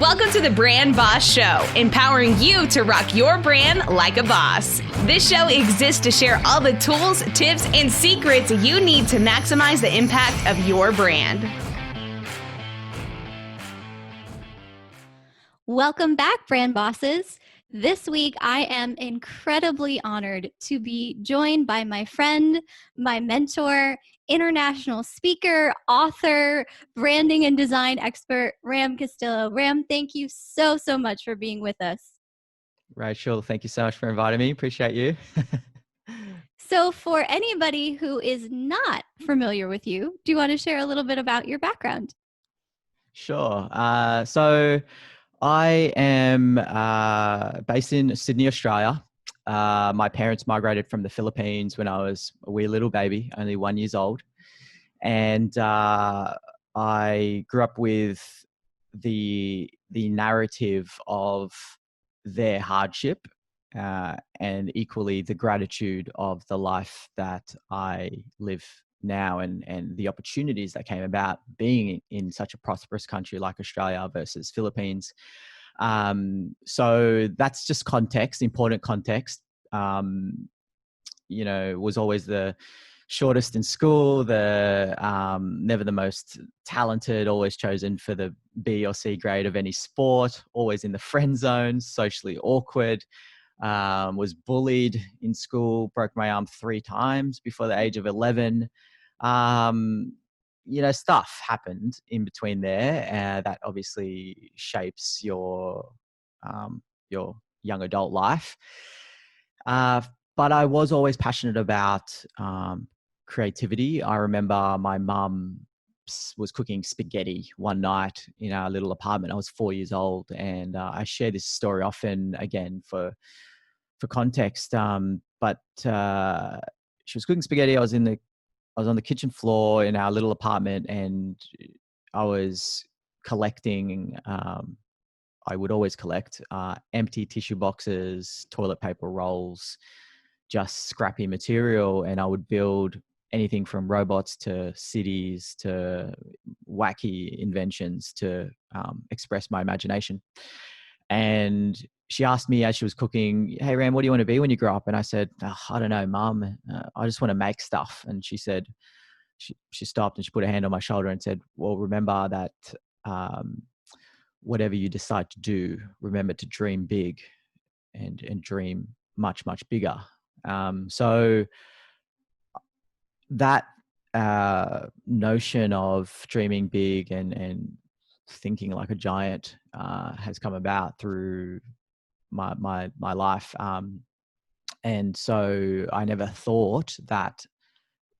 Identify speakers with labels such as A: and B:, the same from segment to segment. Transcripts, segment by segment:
A: Welcome to the Brand Boss Show, empowering you to rock your brand like a boss. This show exists to share all the tools, tips, and secrets you need to maximize the impact of your brand.
B: Welcome back, brand bosses. This week, I am incredibly honored to be joined by my friend, my mentor, international speaker, author, branding and design expert, Ram Castillo. Ram, thank you so much for being with us.
C: Rachel, thank you so much for inviting me. Appreciate you.
B: So for anybody who is not familiar with you, do you want to share a little bit about your background?
C: Sure. So I am based in Sydney, Australia. My parents migrated from the Philippines when I was a wee little baby, only 1 year old. And I grew up with the narrative of their hardship and equally the gratitude of the life that I live now and the opportunities that came about being in such a prosperous country like Australia versus Philippines. So that's just context, important context. Was always the shortest in school, never the most talented, always chosen for the B or C grade of any sport, always in the friend zone, socially awkward, was bullied in school, broke my arm 3 times before the age of 11. Stuff happened in between there that obviously shapes your young adult life. But I was always passionate about creativity. I remember my mum was cooking spaghetti one night in our little apartment. I was 4 years old, and I share this story often, again, for context. But she was cooking spaghetti. I was on the kitchen floor in our little apartment, and I was collecting. I would always collect empty tissue boxes, toilet paper rolls, just scrappy material, and I would build anything from robots to cities to wacky inventions to express my imagination. And she asked me as she was cooking, "Hey, Ram, what do you want to be when you grow up?" And I said, "I don't know, Mum. I just want to make stuff." And she said, she stopped and she put her hand on my shoulder and said, "Well, remember that whatever you decide to do, remember to dream big and dream much, much bigger." So that notion of dreaming big and thinking like a giant has come about through my life. And so I never thought that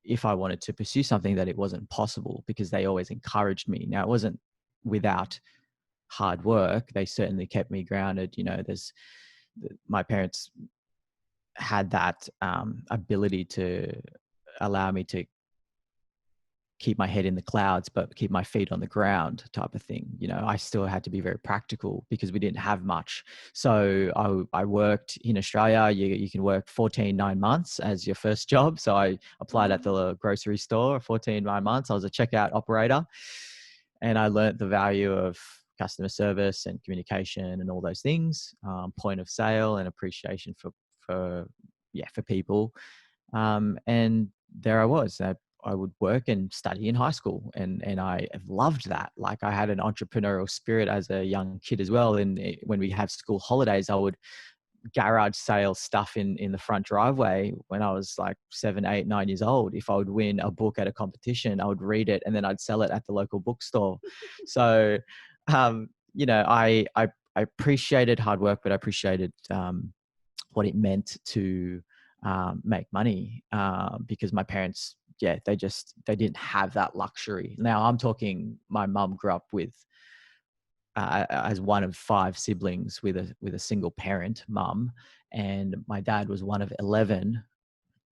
C: if I wanted to pursue something that it wasn't possible, because they always encouraged me. Now, it wasn't without hard work. They certainly kept me grounded. My parents had that ability to allow me to keep my head in the clouds, but keep my feet on the ground type of thing. I still had to be very practical because we didn't have much. So I worked in Australia. You can work 9 months as your first job. So I applied at the grocery store, 9 months. I was a checkout operator, and I learned the value of customer service and communication and all those things, point of sale and appreciation for people. And there I was. I would work and study in high school, and I loved that. Like, I had an entrepreneurial spirit as a young kid as well. And when we have school holidays, I would garage sale stuff in the front driveway when I was like 7, 8, 9 years old. If I would win a book at a competition, I would read it and then I'd sell it at the local bookstore. So, I appreciated hard work, but I appreciated what it meant to make money because my parents, they didn't have that luxury. Now I'm talking, my mum grew up with as one of 5 siblings with a single parent mum, and my dad was one of 11,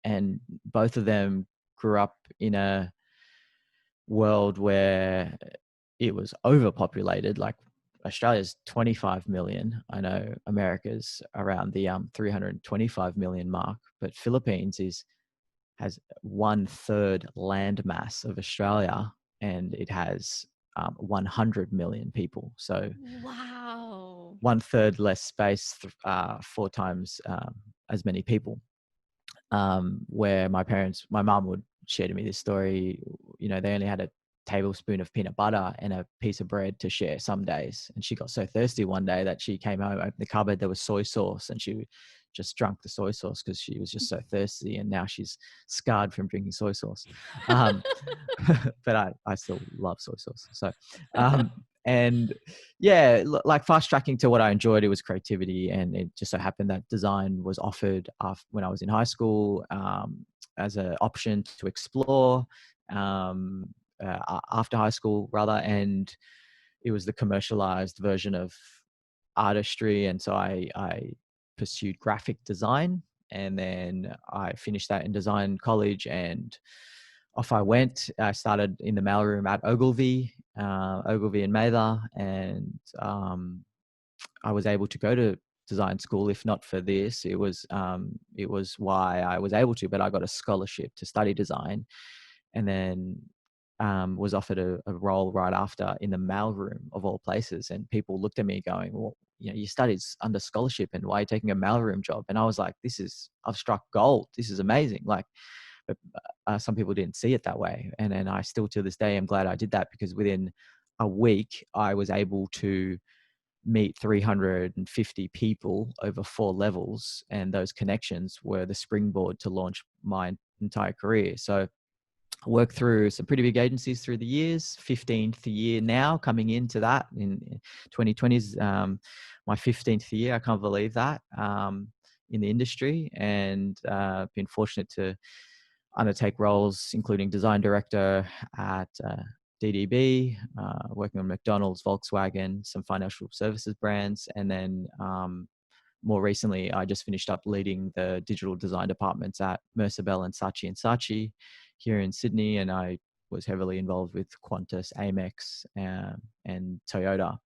C: and both of them grew up in a world where it was overpopulated. Like, Australia's 25 million. I know America's around the 325 million mark, but Philippines has 1/3 land mass of Australia, and it has 100 million people. So
B: wow.
C: 1/3 less space, 4 times as many people. Where my mom would share to me this story. They only had a tablespoon of peanut butter and a piece of bread to share some days. And she got so thirsty one day that she came home, opened the cupboard, there was soy sauce, and she just drunk the soy sauce because she was just so thirsty. And now she's scarred from drinking soy sauce. Um, but I still love soy sauce. So, and yeah, like fast tracking to what I enjoyed, it was creativity. And it just so happened that design was offered when I was in high school, as an option to explore, after high school rather. And it was the commercialized version of artistry. And so I pursued graphic design, and then I finished that in design college, and off I went. I started in the mailroom at Ogilvy and Mather, and I was able to go to design school. If not for this, it was why I was able to. But I got a scholarship to study design, and then was offered a role right after in the mailroom of all places. And people looked at me going, "Well, you studied under scholarship, and why are you taking a mailroom job?" And I was like, I've struck gold. This is amazing. Like, but some people didn't see it that way. And I still to this day am glad I did that, because within a week I was able to meet 350 people over 4 levels, and those connections were the springboard to launch my entire career. So I worked through some pretty big agencies through the years, 15th year now, coming into that in 2020s, my 15th year. I can't believe that, in the industry, and been fortunate to undertake roles including design director at DDB, working on McDonald's, Volkswagen, some financial services brands. And then more recently, I just finished up leading the digital design departments at Mercer Bell and Saatchi here in Sydney. And I was heavily involved with Qantas, Amex, and Toyota.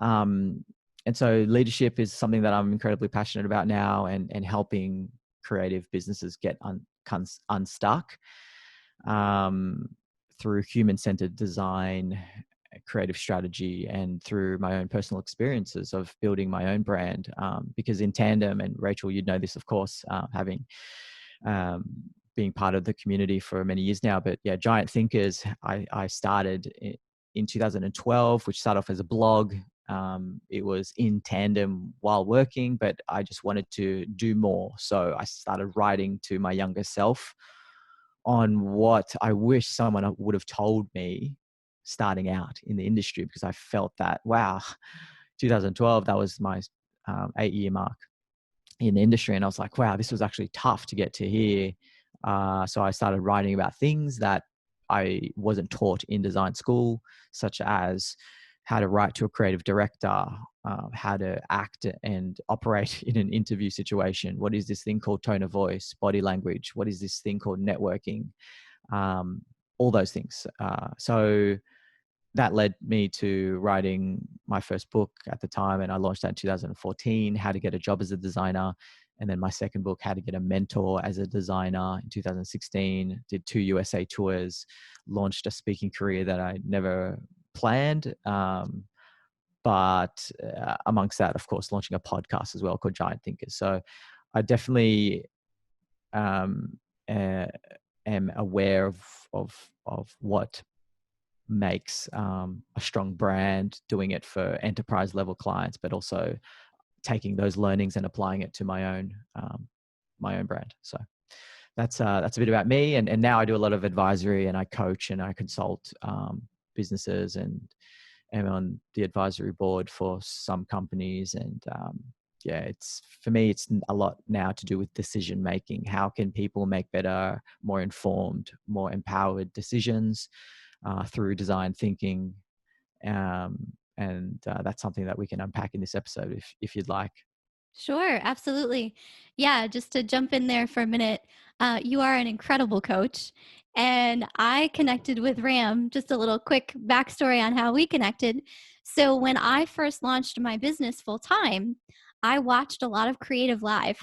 C: And so leadership is something that I'm incredibly passionate about now, and helping creative businesses get unstuck through human-centered design, creative strategy, and through my own personal experiences of building my own brand. Because in tandem, and Rachel, you'd know this, of course, having being part of the community for many years now. But yeah, Giant Thinkers, I started in 2012, which started off as a blog. It was in tandem while working, but I just wanted to do more. So I started writing to my younger self on what I wish someone would have told me starting out in the industry, because I felt that, wow, 2012, that was my 8-year mark in the industry. And I was like, wow, this was actually tough to get to here. So I started writing about things that I wasn't taught in design school, such as how to write to a creative director, how to act and operate in an interview situation. What is this thing called tone of voice, body language? What is this thing called networking? All those things. So that led me to writing my first book at the time, and I launched that in 2014, How to Get a Job as a Designer. And then my second book, How to Get a Mentor as a Designer, in 2016. Did 2 USA tours, launched a speaking career that I never planned. But amongst that, of course, launching a podcast as well called Giant Thinkers. So I definitely am aware of what makes a strong brand, doing it for enterprise level clients, but also taking those learnings and applying it to my own brand. So that's a bit about me. And now I do a lot of advisory, and I coach and I consult businesses, and am on the advisory board for some companies. And yeah, for me, it's a lot now to do with decision making. How can people make better, more informed, more empowered decisions through design thinking? And that's something that we can unpack in this episode if you'd like.
B: Sure, absolutely. Yeah, just to jump in there for a minute, you are an incredible coach. And I connected with Ram, just a little quick backstory on how we connected. So, when I first launched my business full time, I watched a lot of Creative Live.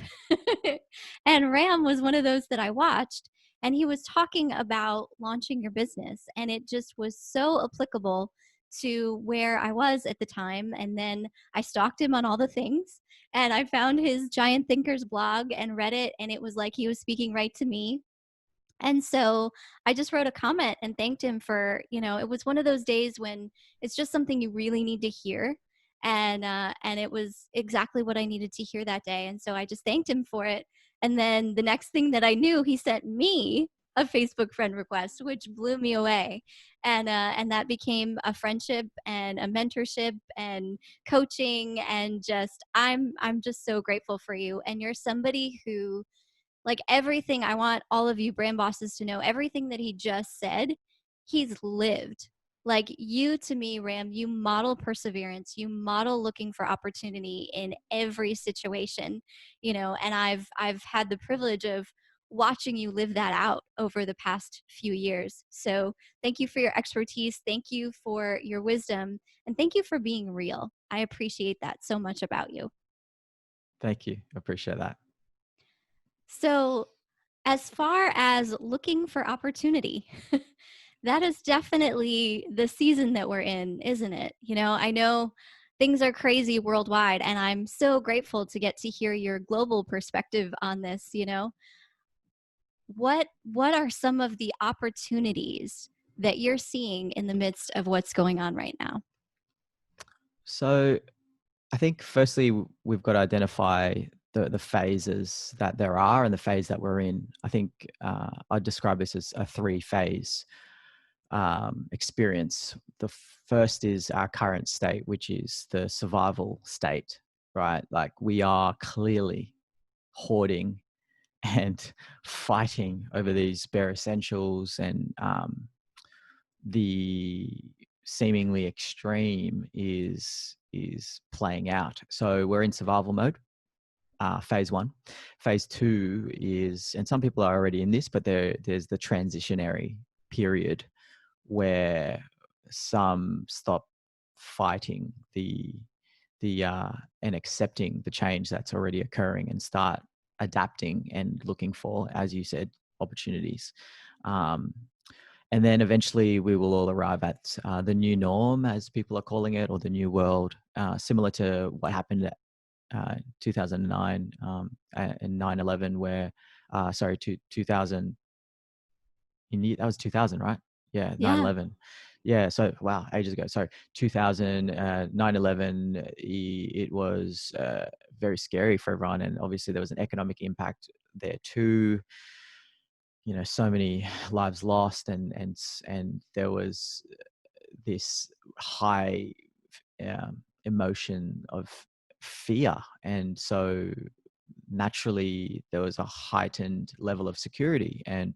B: And Ram was one of those that I watched. And he was talking about launching your business. And it just was so applicable to where I was at the time. And then I stalked him on all the things, and I found his Giant Thinkers blog and read it. And it was like he was speaking right to me. And so I just wrote a comment and thanked him for, it was one of those days when it's just something you really need to hear. And it was exactly what I needed to hear that day. And so I just thanked him for it. And then the next thing that I knew, he sent me a Facebook friend request, which blew me away. And that became a friendship and a mentorship and coaching. And just, I'm just so grateful for you. And you're somebody who, like, everything, I want all of you brand bosses to know, everything that he just said, he's lived. Like, you, to me, Ram, you model perseverance. You model looking for opportunity in every situation, and I've had the privilege of watching you live that out over the past few years. So thank you for your expertise. Thank you for your wisdom. And thank you for being real. I appreciate that so much about you.
C: Thank you. I appreciate that.
B: So, as far as looking for opportunity, that is definitely the season that we're in, isn't it? I know things are crazy worldwide, and I'm so grateful to get to hear your global perspective on this. What are some of the opportunities that you're seeing in the midst of what's going on right now?
C: So I think firstly, we've got to identify the phases that there are and the phase that we're in. I think I'd describe this as a 3-phase experience. The first is our current state, which is the survival state, right? Like, we are clearly hoarding and fighting over these bare essentials, and the seemingly extreme is playing out. So we're in survival mode. Phase 1. Phase 2 is, and some people are already in this, but there's the transitionary period where some stop fighting and accepting the change that's already occurring and start adapting and looking for, as you said, opportunities. And then eventually we will all arrive at the new norm, as people are calling it, or the new world, similar to what happened at 2009 and 9/11, where, 2000, that was 2000, right? Yeah,
B: Yeah.
C: 9/11. Yeah, so wow, ages ago. So 2000, 9/11, it was very scary for everyone, and obviously there was an economic impact there too. So many lives lost, and there was this high emotion of fear, and so naturally there was a heightened level of security and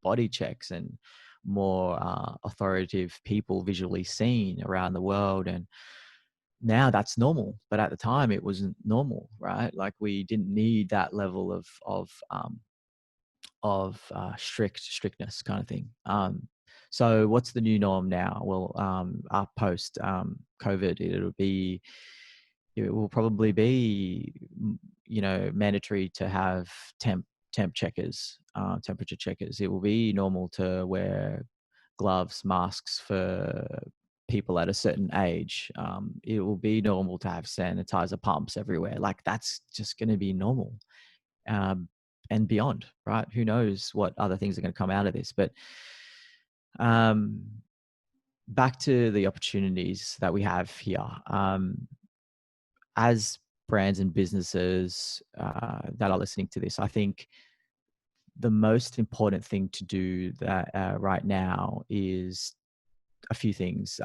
C: body checks and more authoritative people visually seen around the world. And now that's normal, but at the time it wasn't normal, right? Like, we didn't need that level of strictness kind of thing. So what's the new norm now? Well, post COVID, it will probably be, mandatory to have temp checkers, temperature checkers. It will be normal to wear gloves, masks for people at a certain age. It will be normal to have sanitizer pumps everywhere. Like, that's just going to be normal. And beyond, right? Who knows what other things are going to come out of this? But back to the opportunities that we have here. As brands and businesses that are listening to this, I think the most important thing to do that right now is a few things.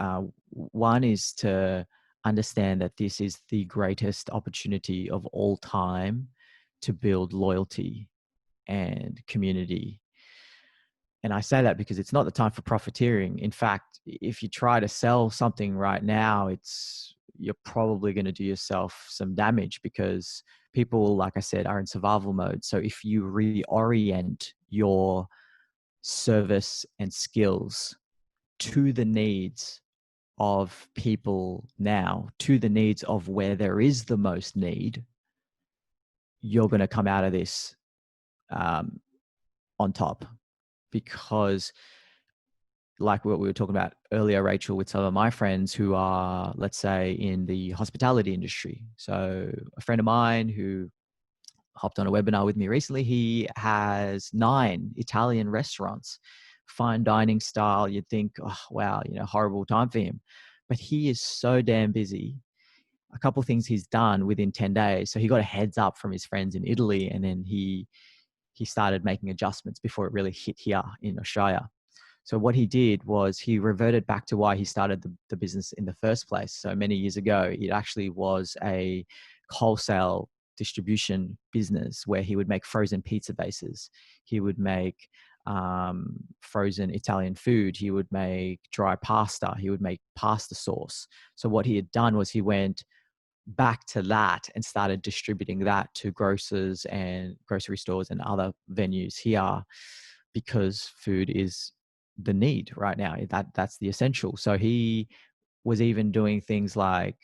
C: One is to understand that this is the greatest opportunity of all time to build loyalty and community. And I say that because it's not the time for profiteering. In fact, if you try to sell something right now, you're probably going to do yourself some damage, because people, like I said, are in survival mode. So if you reorient your service and skills to the needs of people now, to the needs of where there is the most need, you're going to come out of this on top. Because like what we were talking about earlier, Rachel, with some of my friends who are, let's say, in the hospitality industry. So a friend of mine who hopped on a webinar with me recently, he has 9 Italian restaurants, fine dining style. You'd think, oh, wow, horrible time for him. But he is so damn busy. A couple of things he's done within 10 days. So he got a heads up from his friends in Italy, and then he started making adjustments before it really hit here in Australia. So what he did was he reverted back to why he started the business in the first place. So many years ago, it actually was a wholesale distribution business where he would make frozen pizza bases. He would make frozen Italian food. He would make dry pasta. He would make pasta sauce. So what he had done was he went back to that and started distributing that to grocers and grocery stores and other venues here, because food is the need right now. That's the essential. So he was even doing things like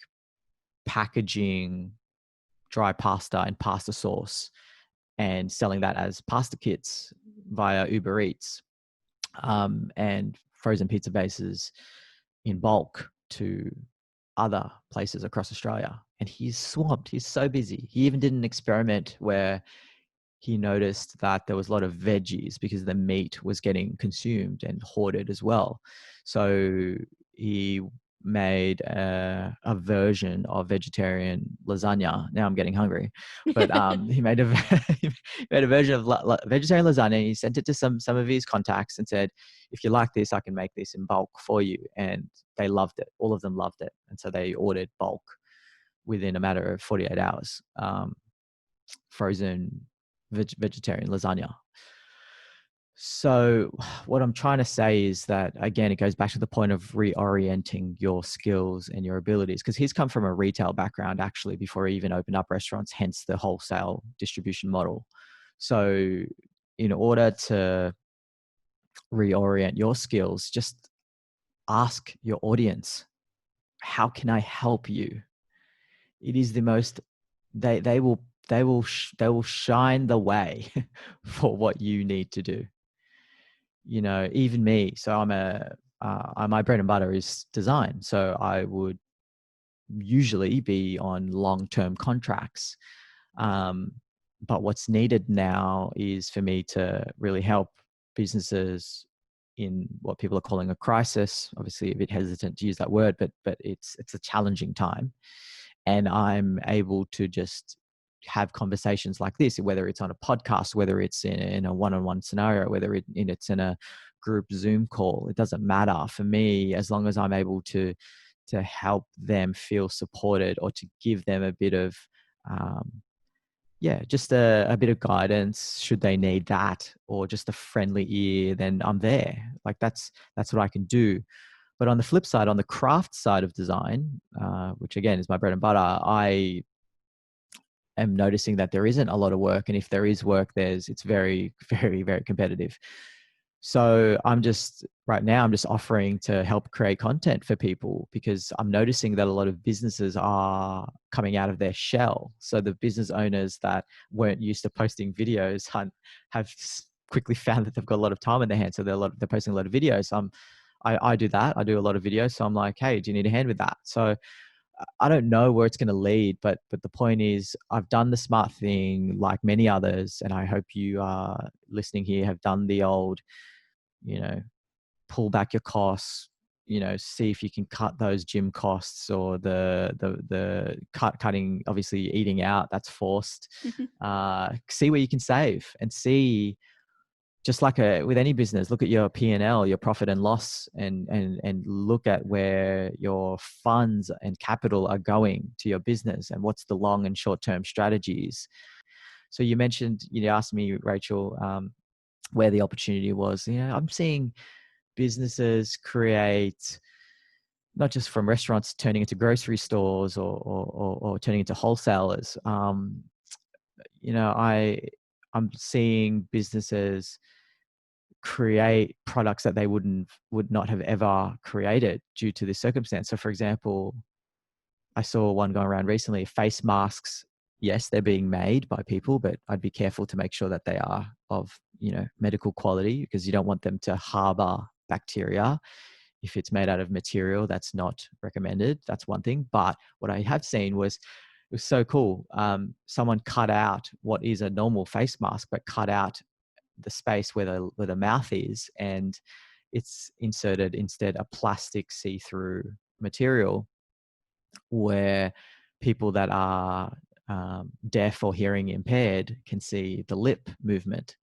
C: packaging dry pasta and pasta sauce and selling that as pasta kits via Uber Eats, and frozen pizza bases in bulk to other places across Australia. And he's swamped. He's so busy. He even did an experiment where he noticed that there was a lot of veggies because the meat was getting consumed and hoarded as well. So he made a version of vegetarian lasagna. Now I'm getting hungry, but he made a version of vegetarian lasagna. He sent it to some of his contacts and said, "If you like this, I can make this in bulk for you." And they loved it. All of them loved it, and so they ordered bulk within a matter of 48 hours. Frozen vegetarian lasagna. So what I'm trying to say is that, again, it goes back to the point of reorienting your skills and your abilities, because he's come from a retail background actually before he even opened up restaurants, hence the wholesale distribution model. So in order to reorient your skills, just ask your audience, how can I help you? It is the most, they will shine the way for what you need to do. Even me. So my bread and butter is design. So I would usually be on long-term contracts. But what's needed now is for me to really help businesses in what people are calling a crisis. Obviously a bit hesitant to use that word, but it's a challenging time. And I'm able to just have conversations like this, whether it's on a podcast, whether it's in a one-on-one scenario, whether it's in a group Zoom call. It doesn't matter for me, as long as I'm able to help them feel supported, or to give them a bit of, just a bit of guidance should they need that, or just a friendly ear, then I'm there. Like that's what I can do. But on the flip side, on the craft side of design, which again is my bread and butter, I am noticing that there isn't a lot of work. And if there is work, it's very, very, very competitive. So right now I'm just offering to help create content for people, because I'm noticing that a lot of businesses are coming out of their shell. So the business owners that weren't used to posting videos have quickly found that they've got a lot of time in their hands. So they're posting a lot of videos. I do that. I do a lot of videos. So I'm like, hey, do you need a hand with that? So I don't know where it's going to lead, but the point is, I've done the smart thing like many others. And I hope you are listening here have done the old, pull back your costs, see if you can cut those gym costs, or the cutting, obviously eating out, that's forced. See where you can save, and see, just like with any business, look at your P&L, your profit and loss, and look at where your funds and capital are going to your business, and what's the long and short-term strategies. So you asked me, Rachel, where the opportunity was. I'm seeing businesses create, not just from restaurants turning into grocery stores or turning into wholesalers. I'm seeing businesses create products that they would not have ever created due to this circumstance. So for example, I saw one going around recently, face masks. Yes, they're being made by people, but I'd be careful to make sure that they are of, medical quality, because you don't want them to harbor bacteria. If it's made out of material that's not recommended, that's one thing. But what I have seen was, it was so cool. Someone cut out what is a normal face mask, but cut out the space where the mouth is, and it's inserted instead a plastic see-through material where people that are deaf or hearing impaired can see the lip movement.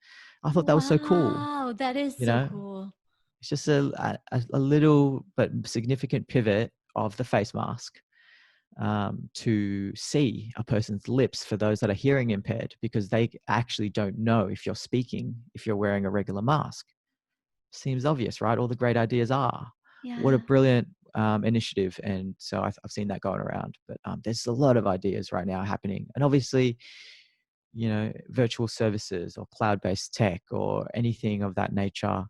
C: I thought that was so cool.
B: Wow, that is
C: You
B: so
C: know,
B: cool.
C: it's just a little but significant pivot of the face mask to see a person's lips for those that are hearing impaired, because they actually don't know if you're speaking if you're wearing a regular mask. Seems obvious, right? All the great ideas are. What a
B: Yeah.
C: brilliant initiative. And so I've seen that going around. But there's a lot of ideas right now happening. And obviously, virtual services or cloud-based tech or anything of that nature,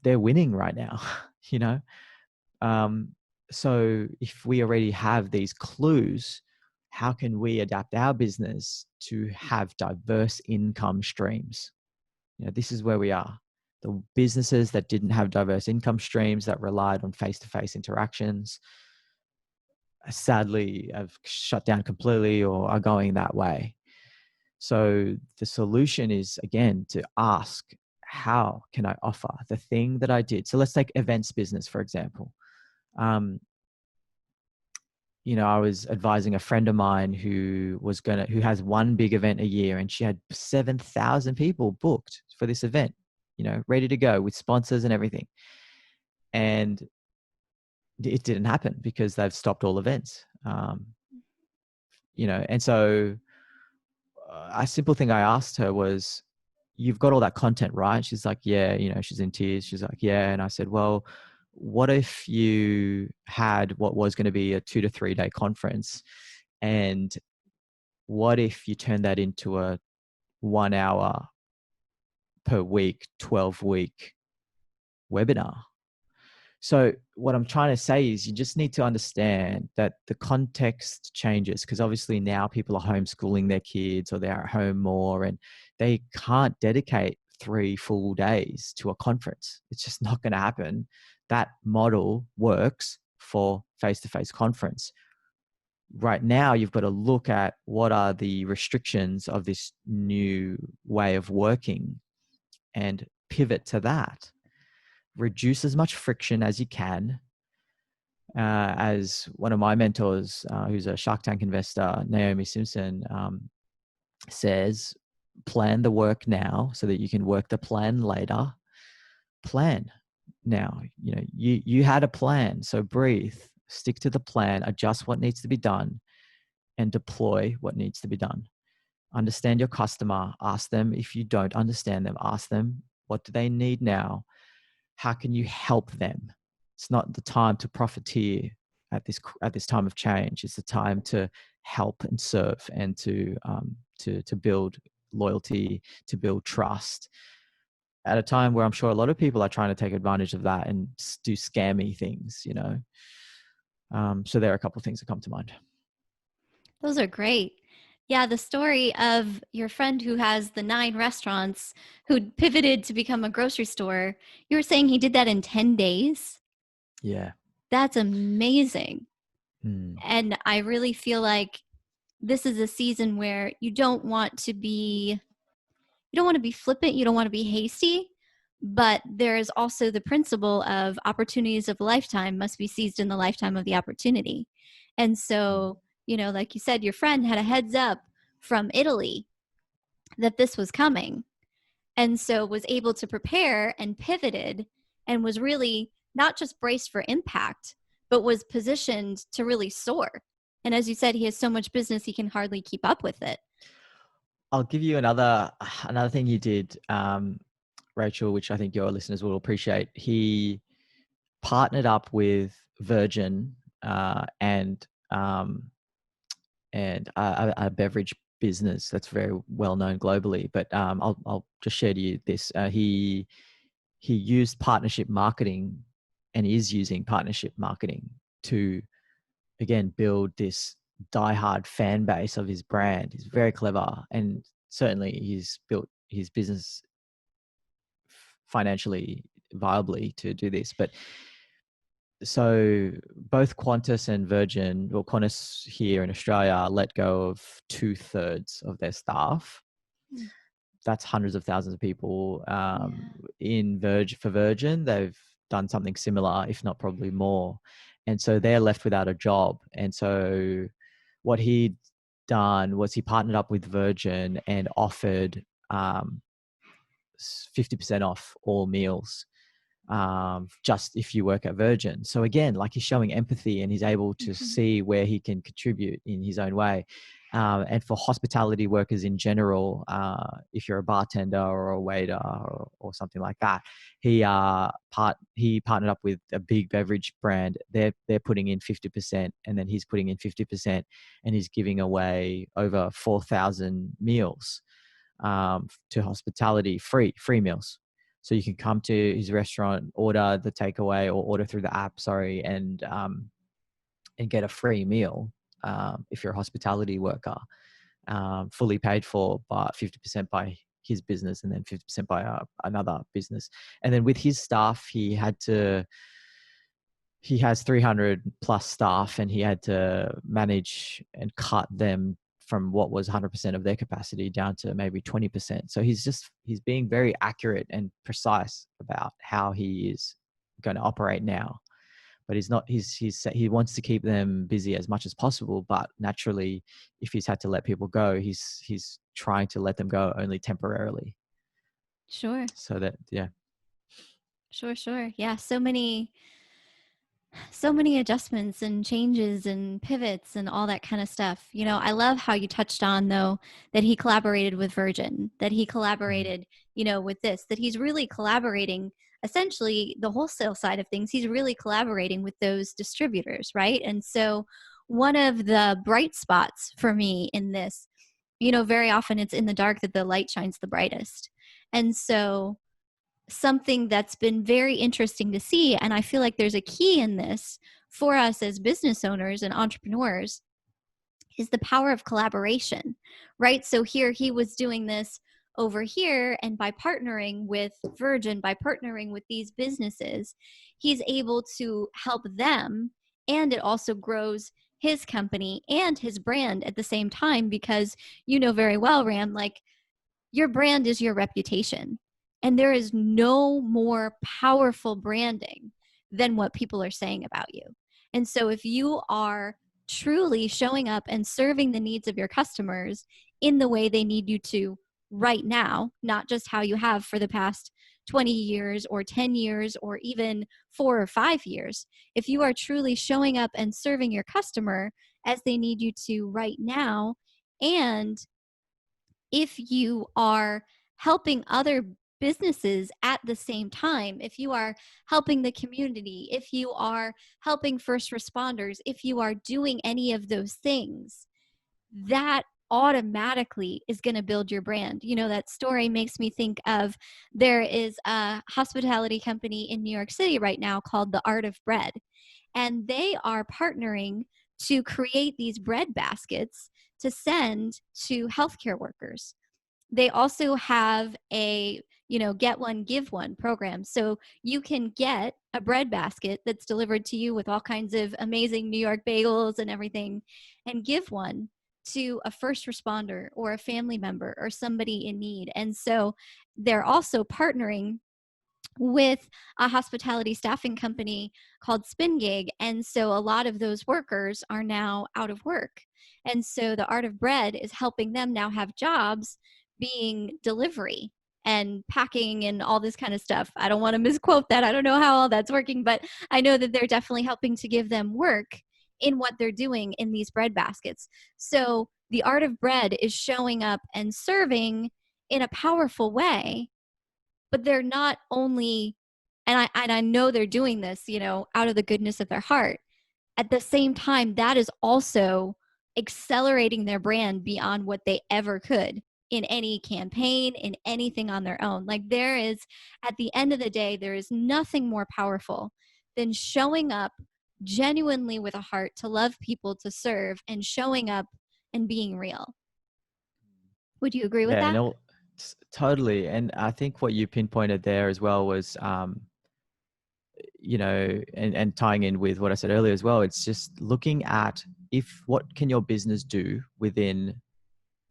C: they're winning right now, you know? So if we already have these clues, how can we adapt our business to have diverse income streams? This is where we are. The businesses that didn't have diverse income streams, that relied on face-to-face interactions, sadly have shut down completely or are going that way. So the solution is, again, to ask, how can I offer the thing that I did? So let's take events business, for example. I was advising a friend of mine who has one big event a year, and she had 7,000 people booked for this event, ready to go with sponsors and everything. And it didn't happen because they've stopped all events. And so a simple thing I asked her was, you've got all that content, right? She's like, yeah, she's in tears. She's like, yeah. And I said, well, what if you had what was going to be a 2 to 3 day conference, and what if you turned that into a 1 hour per week, 12-week webinar? So what I'm trying to say is, you just need to understand that the context changes, because obviously now people are homeschooling their kids, or they're at home more, and they can't dedicate 3 full days to a conference. It's just not going to happen. That model works for face-to-face conference. Right now, you've got to look at what are the restrictions of this new way of working and pivot to that. Reduce as much friction as you can. As one of my mentors, who's a Shark Tank investor, Naomi Simpson, says, plan the work now so that you can work the plan later. Plan now. You had a plan, so breathe, stick to the plan, adjust what needs to be done, and deploy what needs to be done. Understand your customer. Ask them, if you don't understand them, ask them, what do they need now? How can you help them? It's not the time to profiteer at this time of change. It's the time to help and serve, and to build loyalty, to build trust. At a time where I'm sure a lot of people are trying to take advantage of that and do scammy things, So there are a couple of things that come to mind.
B: Those are great. Yeah, the story of your friend who has the 9 restaurants, who pivoted to become a grocery store, you were saying he did that in 10 days?
C: Yeah.
B: That's amazing.
C: Hmm.
B: And I really feel like this is a season where you don't want to be flippant, you don't want to be hasty, but there is also the principle of opportunities of a lifetime must be seized in the lifetime of the opportunity. And so, like you said, your friend had a heads up from Italy that this was coming, and so was able to prepare and pivoted, and was really not just braced for impact, but was positioned to really soar. And as you said, he has so much business, he can hardly keep up with it.
C: I'll give you another thing he did, Rachel, which I think your listeners will appreciate. He partnered up with Virgin and a beverage business that's very well known globally. But I'll just share to you this. He used partnership marketing, and is using partnership marketing to, again, build this diehard fan base of his brand. He's very clever, and certainly he's built his business financially viably to do this. But so both Qantas and Virgin, well, Qantas here in Australia let go of 2/3 of their staff.
B: Mm.
C: That's hundreds of thousands of people.
B: Yeah.
C: For Virgin, they've done something similar, if not probably more. And so they're left without a job. And so what he'd done was he partnered up with Virgin and offered 50% off all meals, just if you work at Virgin. So again, like, he's showing empathy and he's able to see where he can contribute in his own way. And for hospitality workers in general, if you're a bartender or a waiter or something like that, he partnered up with a big beverage brand. They're putting in 50%, and then he's putting in 50%, and he's giving away over 4,000 meals to hospitality, free meals. So you can come to his restaurant, order the takeaway or order through the app, and get a free meal if you're a hospitality worker, fully paid for, but 50% by his business and then 50% by another business. And then with his staff, he has 300 plus staff, and he had to manage and cut them from what was 100% of their capacity down to maybe 20%. So he's being very accurate and precise about how he is going to operate now. But he wants to keep them busy as much as possible. But naturally, if he's had to let people go, he's trying to let them go only temporarily.
B: Sure.
C: So that, yeah.
B: Sure. Yeah. So many adjustments and changes and pivots and all that kind of stuff. I love how you touched on, though, that he collaborated with Virgin, that he collaborated, with this, that he's really collaborating, essentially the wholesale side of things. He's really collaborating with those distributors, right? And so one of the bright spots for me in this, very often it's in the dark that the light shines the brightest. And so something that's been very interesting to see, and I feel like there's a key in this for us as business owners and entrepreneurs, is the power of collaboration, right? So here he was doing this over here, and by partnering with Virgin, by partnering with these businesses, he's able to help them, and it also grows his company and his brand at the same time, because very well, Ram, like, your brand is your reputation. And there is no more powerful branding than what people are saying about you. And so if you are truly showing up and serving the needs of your customers in the way they need you to right now, not just how you have for the past 20 years or 10 years or even 4 or 5 years, if you are truly showing up and serving your customer as they need you to right now, and if you are helping other businesses at the same time, if you are helping the community, if you are helping first responders, if you are doing any of those things, that automatically is going to build your brand. That story makes me think of, there is a hospitality company in New York City right now called The Art of Bread, and they are partnering to create these bread baskets to send to healthcare workers. They also have a, get one, give one program. So you can get a bread basket that's delivered to you with all kinds of amazing New York bagels and everything, and give one to a first responder or a family member or somebody in need. And so they're also partnering with a hospitality staffing company called Spin Gig. And so a lot of those workers are now out of work. And so the Art of Bread is helping them now have jobs being delivery and packing and all this kind of stuff. I don't want to misquote that. I don't know how all that's working, but I know that they're definitely helping to give them work in what they're doing in these bread baskets. So the Art of Bread is showing up and serving in a powerful way, but they're not only, and I know they're doing this, out of the goodness of their heart. At the same time, that is also accelerating their brand beyond what they ever could in any campaign, in anything on their own. Like, there is, at the end of the day, there is nothing more powerful than showing up genuinely with a heart to love people, to serve, and showing up and being real. Would you agree with
C: Yeah,
B: that?
C: no, totally. And I think what you pinpointed there as well was and tying in with what I said earlier as well, it's just looking at what can your business do within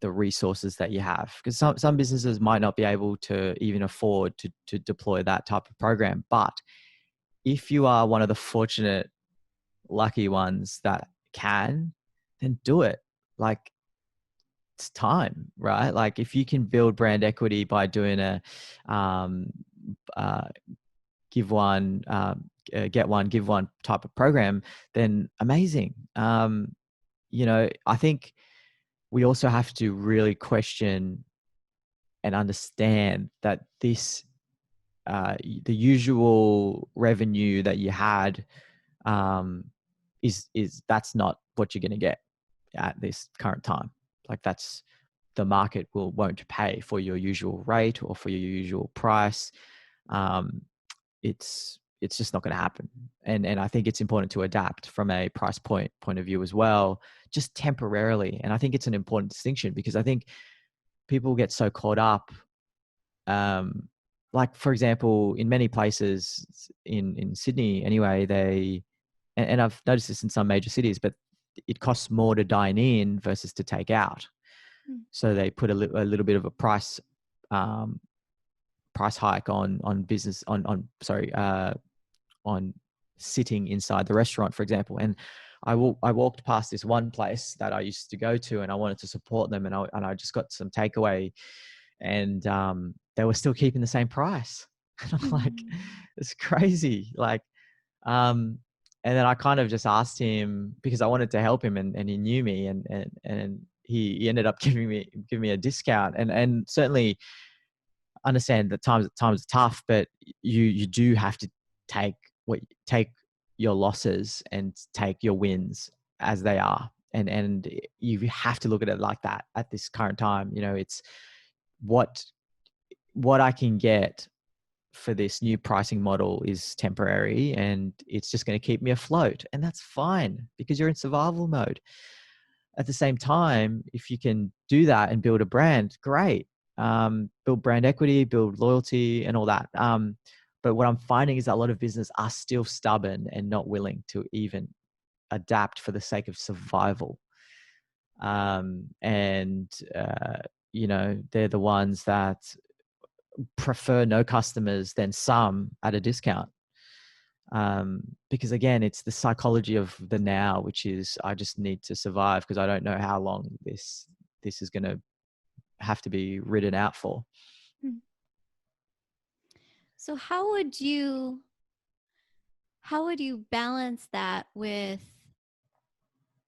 C: the resources that you have, because some businesses might not be able to even afford to deploy that type of program. But if you are one of the fortunate, lucky ones that can, then do it. Like, it's time, right? Like, if you can build brand equity by doing a give one, get one, give one type of program, then amazing. I think we also have to really question and understand that this, the usual revenue that you had, is that's not what you're going to get at this current time. Like, that's, the market won't pay for your usual rate or for your usual price. It's just not going to happen. And I think it's important to adapt from a price point of view as well, just temporarily. And I think it's an important distinction, because I think people get so caught up. Like, for example, in many places in Sydney anyway, and I've noticed this in some major cities, but it costs more to dine in versus to take out. So they put a little bit of a price hike on business, on sitting inside the restaurant, for example. And I walked past this one place that I used to go to, and I wanted to support them, and I just got some takeaway, and they were still keeping the same price. And I'm like, it's crazy. Like, and then I kind of just asked him, because I wanted to help him, and he knew me, and he ended up giving me a discount, and certainly understand that times are tough, but you do have to take your losses and take your wins as they are, and you have to look at it like that at this current time. It's what I can get for this new pricing model is temporary, and it's just going to keep me afloat, and that's fine, because you're in survival mode. At the same time, if you can do that and build a brand, great. Build brand equity, build loyalty, and all that. But what I'm finding is that a lot of business are still stubborn and not willing to even adapt for the sake of survival. They're the ones that prefer no customers than some at a discount. Because again, it's the psychology of the now, which is, I just need to survive because I don't know how long this is going to have to be ridden out for.
B: So how would you balance that with,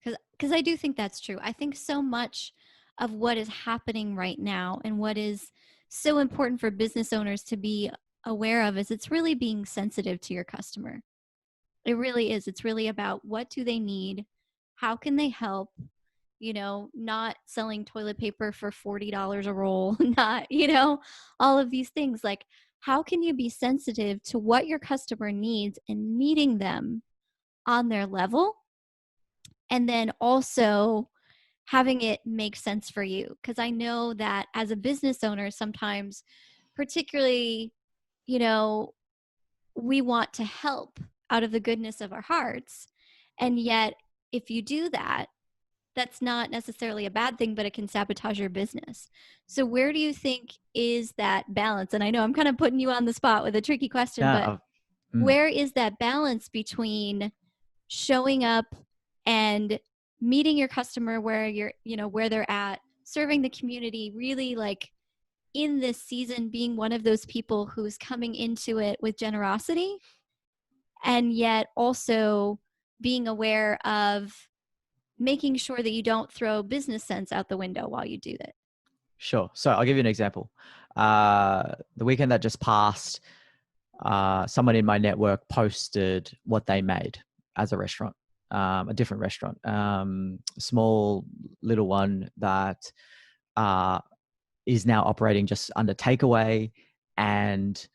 B: because I do think that's true. I think so much of what is happening right now and what is so important for business owners to be aware of is it's really being sensitive to your customer. It really is. It's really about, what do they need? How can they help? Not selling toilet paper for $40 a roll, not, all of these things. Like, how can you be sensitive to what your customer needs and meeting them on their level? And then also having it make sense for you. Because I know that as a business owner, sometimes, particularly, we want to help out of the goodness of our hearts. And yet, if you do that, that's not necessarily a bad thing, but it can sabotage your business. So where do you think is that balance? And I know I'm kind of putting you on the spot with a tricky question, but where is that balance between showing up and meeting your customer where where they're at, serving the community, really like in this season being one of those people who's coming into it with generosity, and yet also being aware of making sure that you don't throw business sense out the window while you do that?
C: Sure. So I'll give you an example. The weekend that just passed, someone in my network posted what they made as a restaurant, a different restaurant, small little one that is now operating just under takeaway. And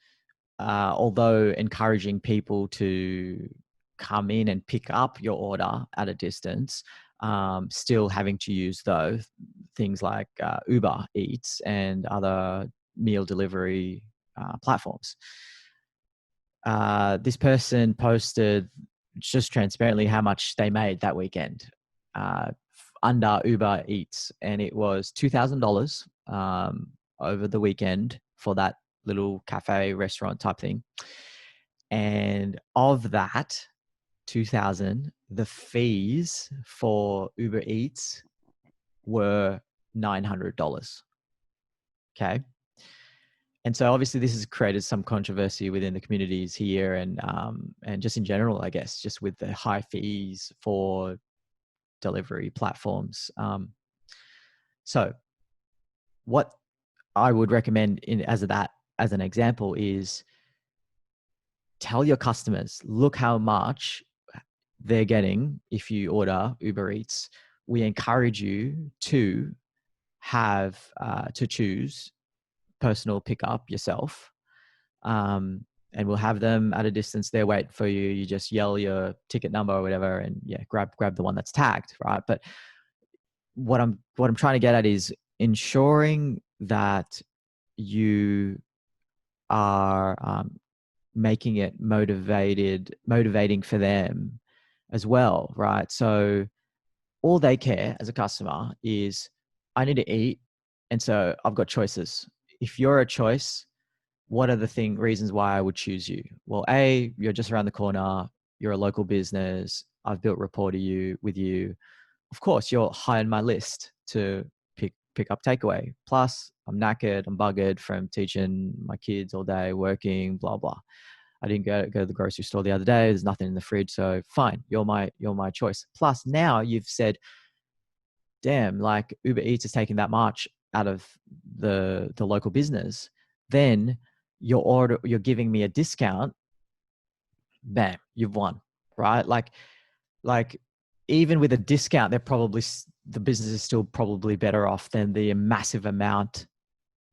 C: although encouraging people to come in and pick up your order at a distance, still having to use those things like Uber Eats and other meal delivery platforms. this person posted just transparently how much they made that weekend under Uber Eats, and it was $2,000 over the weekend for that little cafe restaurant type thing. And of that 2,000, the fees for Uber Eats were $900. Okay. And so obviously this has created some controversy within the communities here and just in general, I guess, just with the high fees for delivery platforms. So what I would recommend as an example is tell your customers, look how much they're getting if you order Uber Eats. We encourage you to have to choose personal pickup yourself, and we'll have them at a distance there wait for you. You just yell your ticket number or whatever, and grab the one that's tagged, right? But what I'm trying to get at is ensuring that you are making it motivating for them as well, right? So all they care as a customer is, I need to eat, and so I've got choices. If you're a choice, what are the reasons why I would choose you? Well, A, you're just around the corner. You're a local business. I've built rapport with you. Of course, you're high on my list to pick up takeaway. Plus, I'm knackered. I'm buggered from teaching my kids all day, working, blah, blah. I didn't go to the grocery store the other day. There's nothing in the fridge. So fine, you're my choice. Plus now you've said, damn, like Uber Eats is taking that much out of the local business. Then you're giving me a discount. Bam, you've won, right? Like even with a discount, the business is still probably better off than the massive amount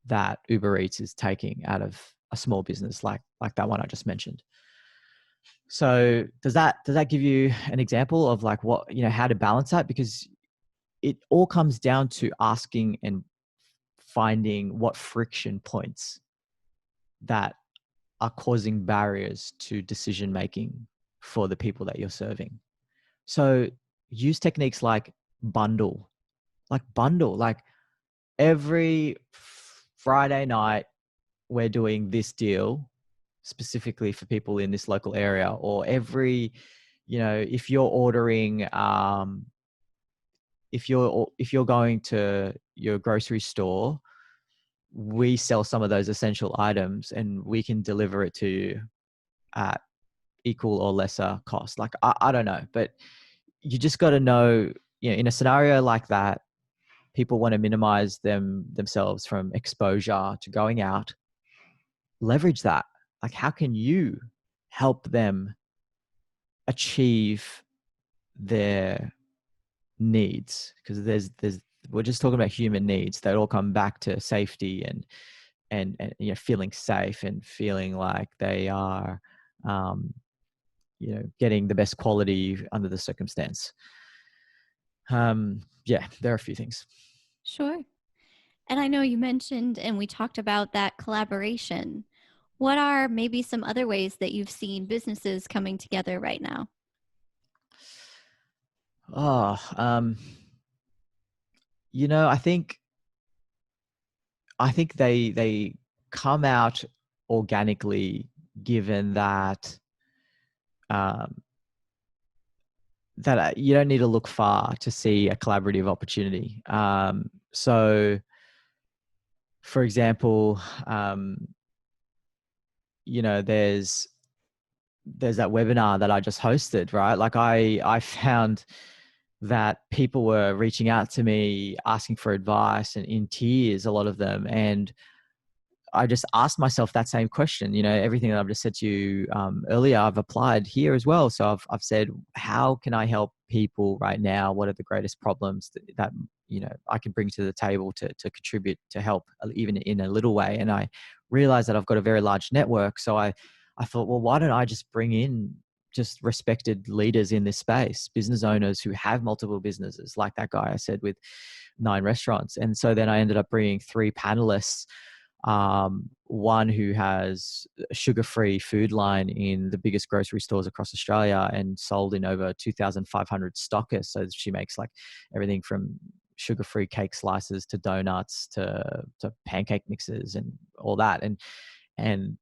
C: that Uber Eats is taking out of a small business like that one I just mentioned. So does that give you an example of like what, how to balance that? Because it all comes down to asking and finding what friction points that are causing barriers to decision making for the people that you're serving. So use techniques like bundle, like every Friday night we're doing this deal specifically for people in this local area, or every, if you're ordering, if you're going to your grocery store, we sell some of those essential items and we can deliver it to you at equal or lesser cost. Like, I don't know, but you just got to know, in a scenario like that, people want to minimize themselves from exposure to going out. Leverage that. Like, how can you help them achieve their needs? Because we're just talking about human needs that all come back to safety and feeling safe and feeling like they are getting the best quality under the circumstance. There are a few things.
B: Sure. And I know you mentioned and we talked about that collaboration. What are maybe some other ways that you've seen businesses coming together right now?
C: I think they come out organically, given that that you don't need to look far to see a collaborative opportunity. So, for example, there's that webinar that I just hosted, right? Like I found that people were reaching out to me asking for advice and in tears, a lot of them. And I just asked myself that same question. Everything that I've just said to you earlier, I've applied here as well. So I've said, how can I help people right now? What are the greatest problems that I can bring to the table to contribute, to help, even in a little way? And I realized that I've got a very large network. So I thought, well, why don't I just bring in just respected leaders in this space, business owners who have multiple businesses, like that guy I said with 9 restaurants. And so then I ended up bringing 3 panelists one who has a sugar-free food line in the biggest grocery stores across Australia and sold in over 2,500 stockists. So she makes like everything from sugar-free cake slices to donuts to pancake mixes and all that. And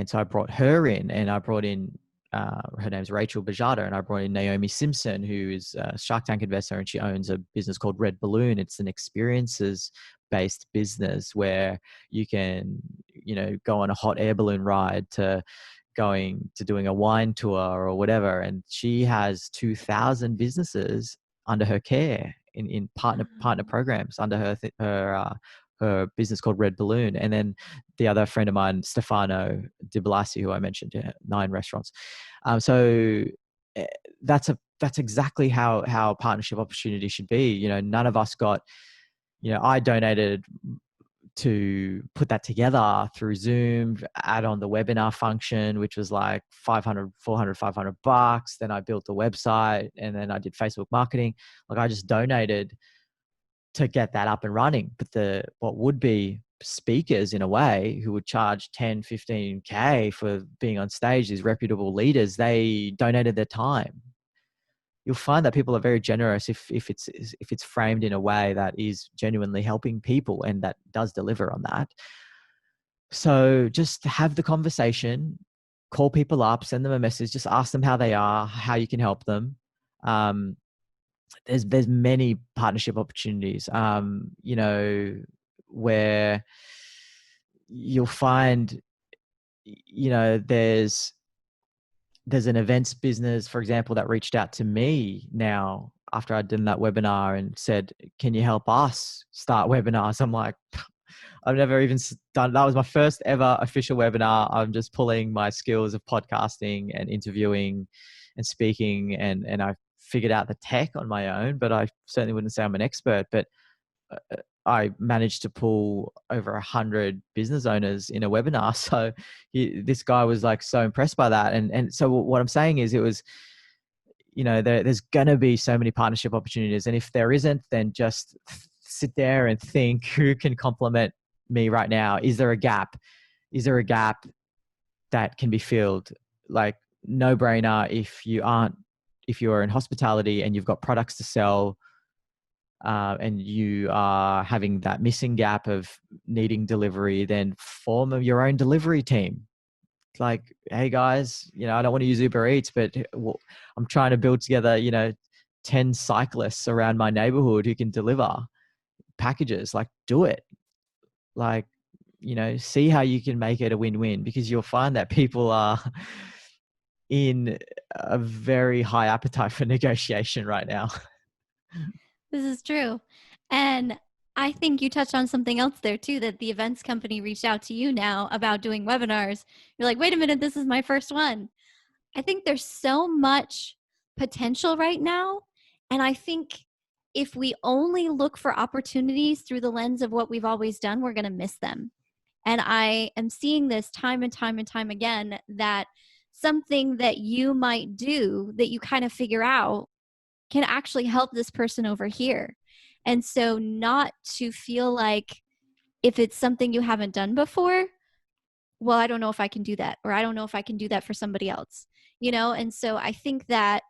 C: so I brought her in, and I brought in, her name's Rachel Bajada, and I brought in Naomi Simpson, who is a Shark Tank investor, and she owns a business called Red Balloon. It's an experiences-based business where you can, go on a hot air balloon ride to going to doing a wine tour or whatever. And she has 2,000 businesses under her care in partner programs under her business called Red Balloon. And then the other friend of mine, Stefano Di Blasi, who I mentioned, 9 restaurants. So that's exactly how partnership opportunity should be. None of us got, I donated to put that together through Zoom, add on the webinar function, which was like $500. Then I built the website, and then I did Facebook marketing. Like, I just donated to get that up and running. But what would be speakers, in a way, who would charge 10, 15K for being on stage, these reputable leaders, they donated their time. You'll find that people are very generous if it's framed in a way that is genuinely helping people, and that does deliver on that. So just have the conversation, call people up, send them a message, just ask them how they are, how you can help them. There's many partnership opportunities, where you'll find, there's an events business, for example, that reached out to me now after I'd done that webinar and said, can you help us start webinars? I'm like, I've never even done, that was my first ever official webinar. I'm just pulling my skills of podcasting and interviewing and speaking, and I figured out the tech on my own, but I certainly wouldn't say I'm an expert. But I managed to pull over 100 business owners in a webinar. So this guy was like so impressed by that. And so what I'm saying is, it was, there's going to be so many partnership opportunities. And if there isn't, then just sit there and think, who can complement me right now? Is there a gap? Is there a gap that can be filled? Like, no brainer. If you are in hospitality and you've got products to sell, and you are having that missing gap of needing delivery, then form your own delivery team. Like, hey guys, I don't want to use Uber Eats, but I'm trying to build together, 10 cyclists around my neighborhood who can deliver packages. Like, do it. Like, see how you can make it a win-win, because you'll find that people are in a very high appetite for negotiation right now.
B: This is true. And I think you touched on something else there too, that the events company reached out to you now about doing webinars. You're like, wait a minute, this is my first one. I think there's so much potential right now. And I think if we only look for opportunities through the lens of what we've always done, we're going to miss them. And I am seeing this time and time and time again, that something that you might do that you kind of figure out can actually help this person over here. And so not to feel like, if it's something you haven't done before, well, I don't know if I can do that, or I don't know if I can do that for somebody else, And so I think that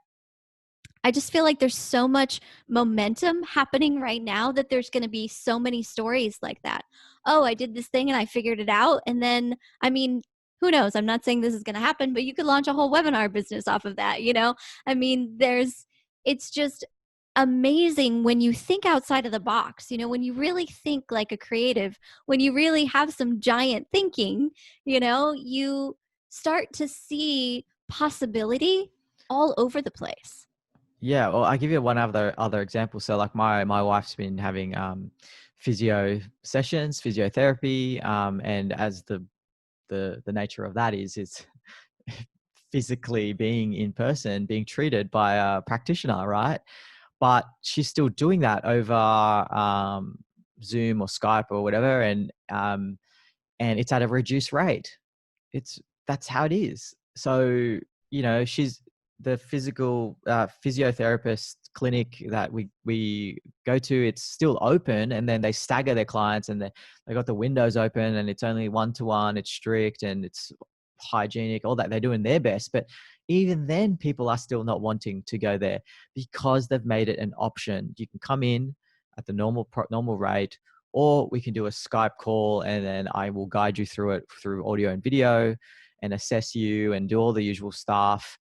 B: I just feel like there's so much momentum happening right now that there's going to be so many stories like that. Oh, I did this thing and I figured it out. And then, who knows? I'm not saying this is going to happen, but you could launch a whole webinar business off of that, it's just amazing when you think outside of the box, when you really think like a creative, when you really have some giant thinking, you start to see possibility all over the place.
C: Yeah, well, I'll give you one other example. So like my wife's been having physio sessions, physiotherapy, and as the nature of that is, it's physically being in person, being treated by a practitioner, right? But she's still doing that over Zoom or Skype or whatever, and it's at a reduced rate. That's how it is. So she's the physical physiotherapist clinic that we go to, it's still open, and then they stagger their clients, and they got the windows open, and it's only 1-to-1, it's strict, and it's hygienic, all that. They're doing their best, but even then people are still not wanting to go there because they've made it an option. You can come in at the normal rate, or we can do a Skype call, and then I will guide you through it through audio and video and assess you and do all the usual stuff.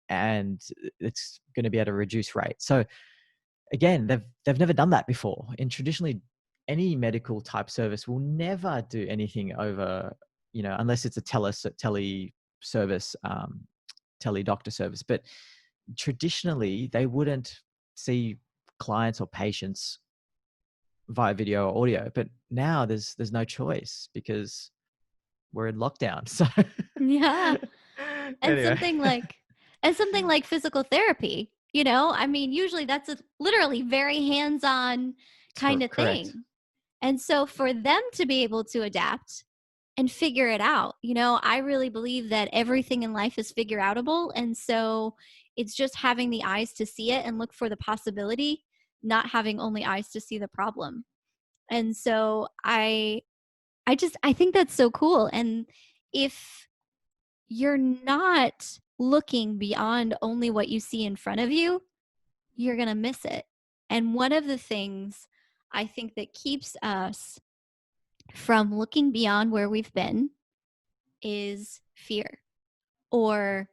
C: And it's going to be at a reduced rate. So again, they've never done that before. And traditionally, any medical type service will never do anything over, unless it's a tele service, tele doctor service. But traditionally, they wouldn't see clients or patients via video or audio. But now there's no choice because we're in lockdown. So
B: Yeah. And
C: anyway.
B: something like physical therapy, I mean, usually that's a literally very hands-on kind of
C: Correct.
B: thing. And so for them to be able to adapt and figure it out, I really believe that everything in life is figure outable. And so it's just having the eyes to see it and look for the possibility, not having only eyes to see the problem. And so I think that's so cool. And if you're not looking beyond only what you see in front of you, you're going to miss it. And one of the things I think that keeps us from looking beyond where we've been is fear. Or,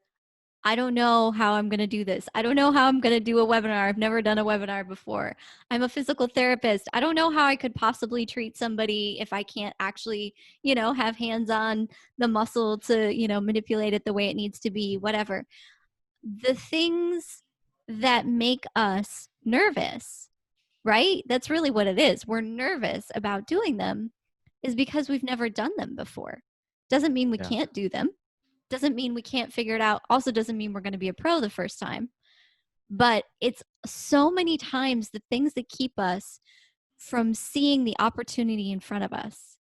B: I don't know how I'm going to do this. I don't know how I'm going to do a webinar. I've never done a webinar before. I'm a physical therapist. I don't know how I could possibly treat somebody if I can't actually, have hands on the muscle to, manipulate it the way it needs to be, whatever. The things that make us nervous, right? That's really what it is. We're nervous about doing them is because we've never done them before. Doesn't mean we can't do them. Doesn't mean we can't figure it out. Also doesn't mean we're going to be a pro the first time. But it's so many times the things that keep us from seeing the opportunity in front of us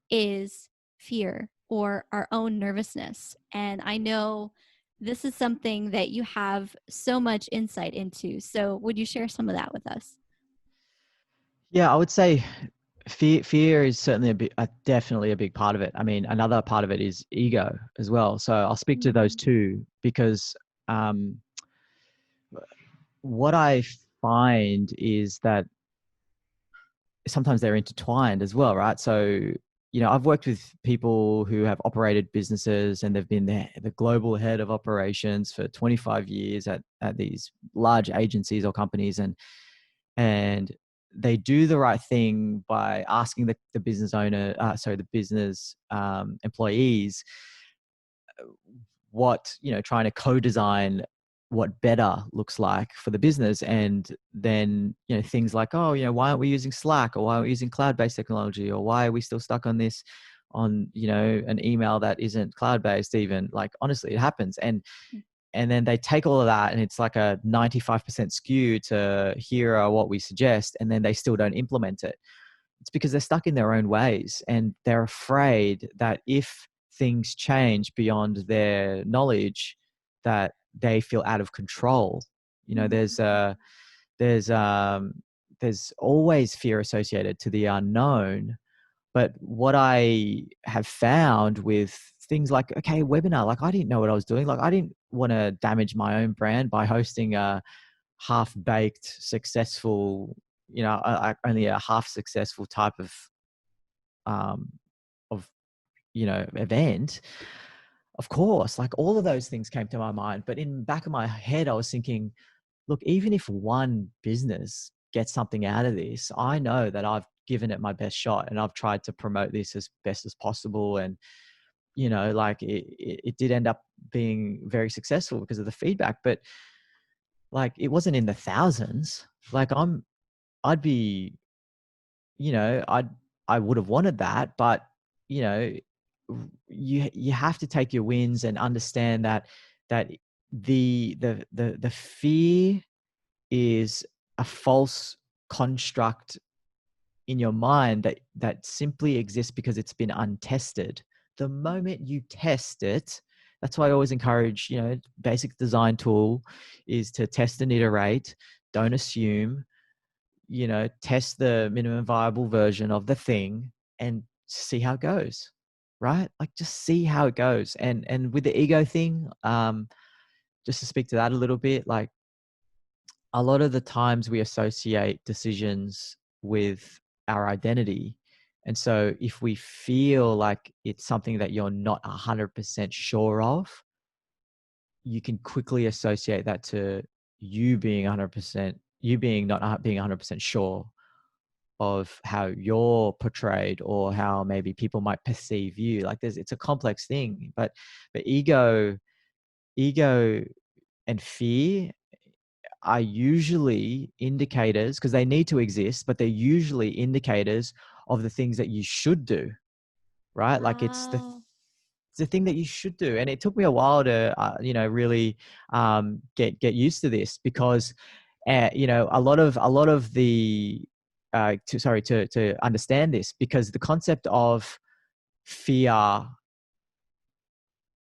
B: is fear or our own nervousness. And I know this is something that you have so much insight into. So would you share some of that with us?
C: Yeah, I would say fear is certainly definitely a big part of it. I mean, another part of it is ego as well. So I'll speak to those two because what I find is that sometimes they're intertwined as well, right? So, I've worked with people who have operated businesses and they've been the global head of operations for 25 years at these large agencies or companies, and they do the right thing by asking the business owner, the business employees, trying to co-design what better looks like for the business. And then, things like, why aren't we using Slack, or why aren't we using cloud-based technology, or why are we still stuck on this, on, an email that isn't cloud-based even? Like, honestly, it happens. And then they take all of that and it's like a 95% skew to here are what we suggest. And then they still don't implement it. It's because they're stuck in their own ways and they're afraid that if things change beyond their knowledge, that they feel out of control. There's always fear associated to the unknown. But what I have found with things like, webinar, like I didn't know what I was doing. Like I didn't want to damage my own brand by hosting a half-baked, successful, only a half successful type of event. Of course, like all of those things came to my mind. But in the back of my head, I was thinking, look, even if one business gets something out of this, I know that I've given it my best shot and I've tried to promote this as best as possible. And, like it did end up being very successful because of the feedback, but like it wasn't in the thousands. Like I'd be, I would have wanted that, but you have to take your wins and understand that the fear is a false construct in your mind that simply exists because it's been untested. The moment you test it, That's why I always encourage, basic design tool is to test and iterate. Don't assume, test the minimum viable version of the thing and see how it goes, right? Like just see how it goes. And with the ego thing, just to speak to that a little bit, like a lot of the times we associate decisions with our identity. And so if we feel like it's something that you're not 100% sure of, you can quickly associate that to you being 100%, you being not being 100% sure of how you're portrayed or how maybe people might perceive you. Like it's a complex thing, but ego and fear are usually indicators, because they need to exist, but they're usually indicators of the things that you should do, right? Like it's
B: Wow.
C: the thing that you should do. And it took me a while to, really get used to this, because, a lot of the, to understand this, because the concept of fear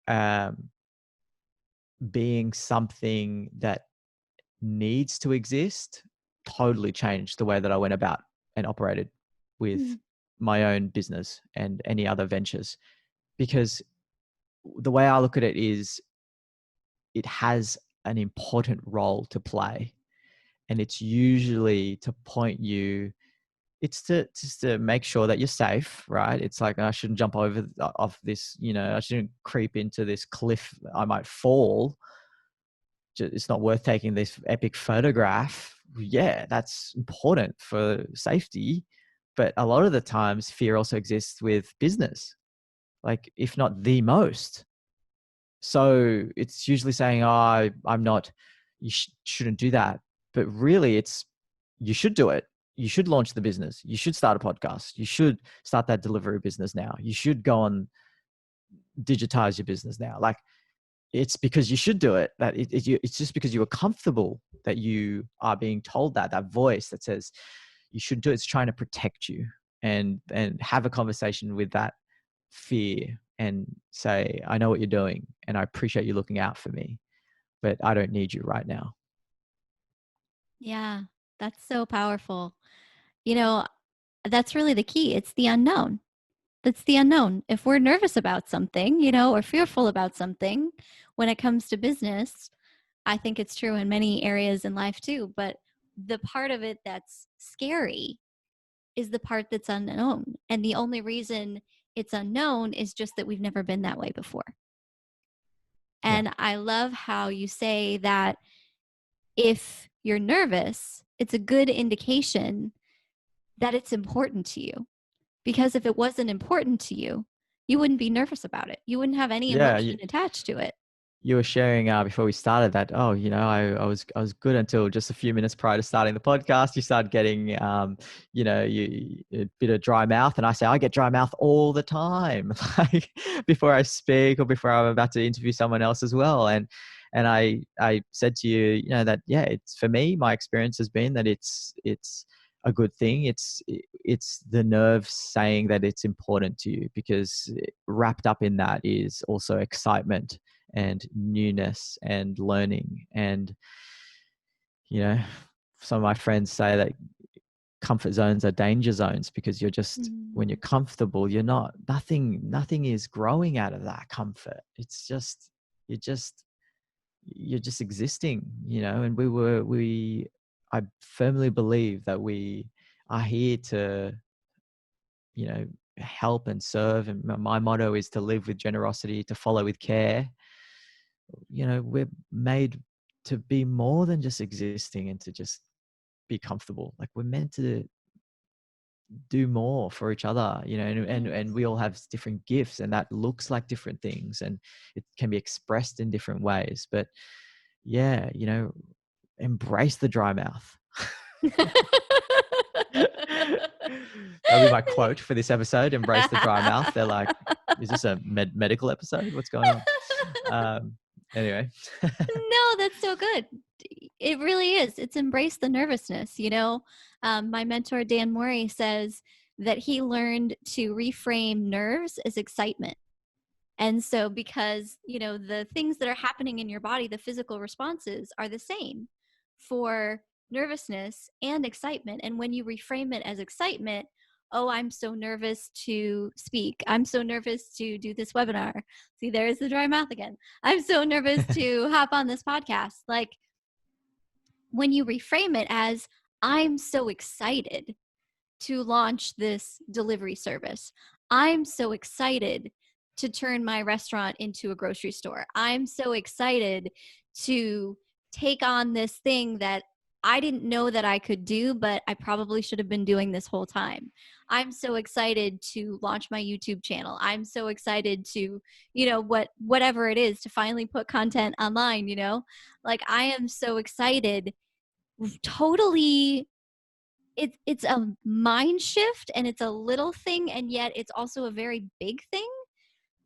C: um, being something that needs to exist totally changed the way that I went about and operated with
B: Mm.
C: my own business and any other ventures. Because the way I look at it is, it has an important role to play. And it's usually to point you, it's to just to make sure that you're safe, right? It's like, I shouldn't jump over off this, I shouldn't creep into this cliff. I might fall. It's not worth taking this epic photograph. Yeah, that's important for safety. But a lot of the times fear also exists with business, like if not the most. So it's usually saying, oh, I'm not, you shouldn't do that. But really it's, you should do it. You should launch the business. You should start a podcast. You should start that delivery business now. You should go and digitize your business now. Like, it's because you should do it. That it's just because you are comfortable that you are being told that voice that says you should do it. It's trying to protect you, and have a conversation with that fear and say, I know what you're doing and I appreciate you looking out for me, but I don't need you right now.
B: Yeah, that's so powerful. You know, that's really the key. It's the unknown. That's the unknown. If we're nervous about something, or fearful about something when it comes to business, I think it's true in many areas in life too. But the part of it that's scary is the part that's unknown. And the only reason it's unknown is just that we've never been that way before.
C: Yeah.
B: And I love how you say that if you're nervous, it's a good indication that it's important to you. Because if it wasn't important to you, you wouldn't be nervous about it. You wouldn't have any
C: Yeah.
B: emotion attached to it.
C: You were sharing before we started that, I was good until just a few minutes prior to starting the podcast. You started getting a bit of dry mouth, and I say I get dry mouth all the time, like before I speak or before I'm about to interview someone else as well. And I said to you, that it's, for me, my experience has been that it's a good thing. It's the nerves saying that it's important to you, because wrapped up in that is also excitement and newness and learning. And some of my friends say that comfort zones are danger zones, because you're just, when you're comfortable, you're not, nothing is growing out of that comfort. It's just, you're just existing, and I firmly believe that we are here to help and serve. And my motto is to live with generosity, to follow with care. We're made to be more than just existing and to just be comfortable. Like, we're meant to do more for each other, and we all have different gifts, and that looks like different things, and it can be expressed in different ways. But yeah, embrace the dry mouth. That'll be my quote for this episode. Embrace the dry mouth. They're like, is this a medical episode? What's going on? Anyway.
B: No, that's so good. It really is. It's embrace the nervousness. My mentor, Dan Morey, says that he learned to reframe nerves as excitement. And so because, the things that are happening in your body, the physical responses are the same for nervousness and excitement. And when you reframe it as excitement, oh, I'm so nervous to speak. I'm so nervous to do this webinar. See, there's the dry mouth again. I'm so nervous to hop on this podcast. Like, when you reframe it as, I'm so excited to launch this delivery service. I'm so excited to turn my restaurant into a grocery store. I'm so excited to take on this thing that I didn't know that I could do, but I probably should have been doing this whole time. I'm so excited to launch my YouTube channel. I'm so excited to, whatever it is, to finally put content online, like I am so excited. Totally, it's a mind shift, and it's a little thing, and yet it's also a very big thing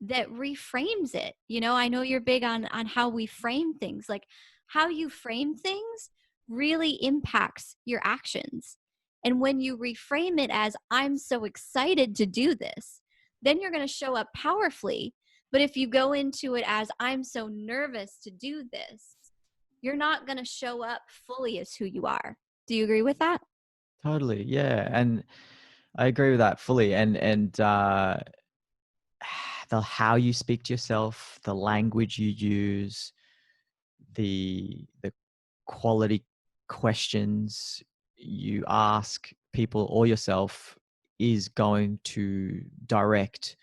B: that reframes it. I know you're big on how we frame things. Like, how you frame things really impacts your actions. And when you reframe it as, I'm so excited to do this, then you're going to show up powerfully. But if you go into it as, I'm so nervous to do this, you're not going to show up fully as who you are. Do you agree with that?
C: Totally. Yeah. And I agree with that fully. And the how you speak to yourself, the language you use, the quality questions you ask people or yourself is going to direct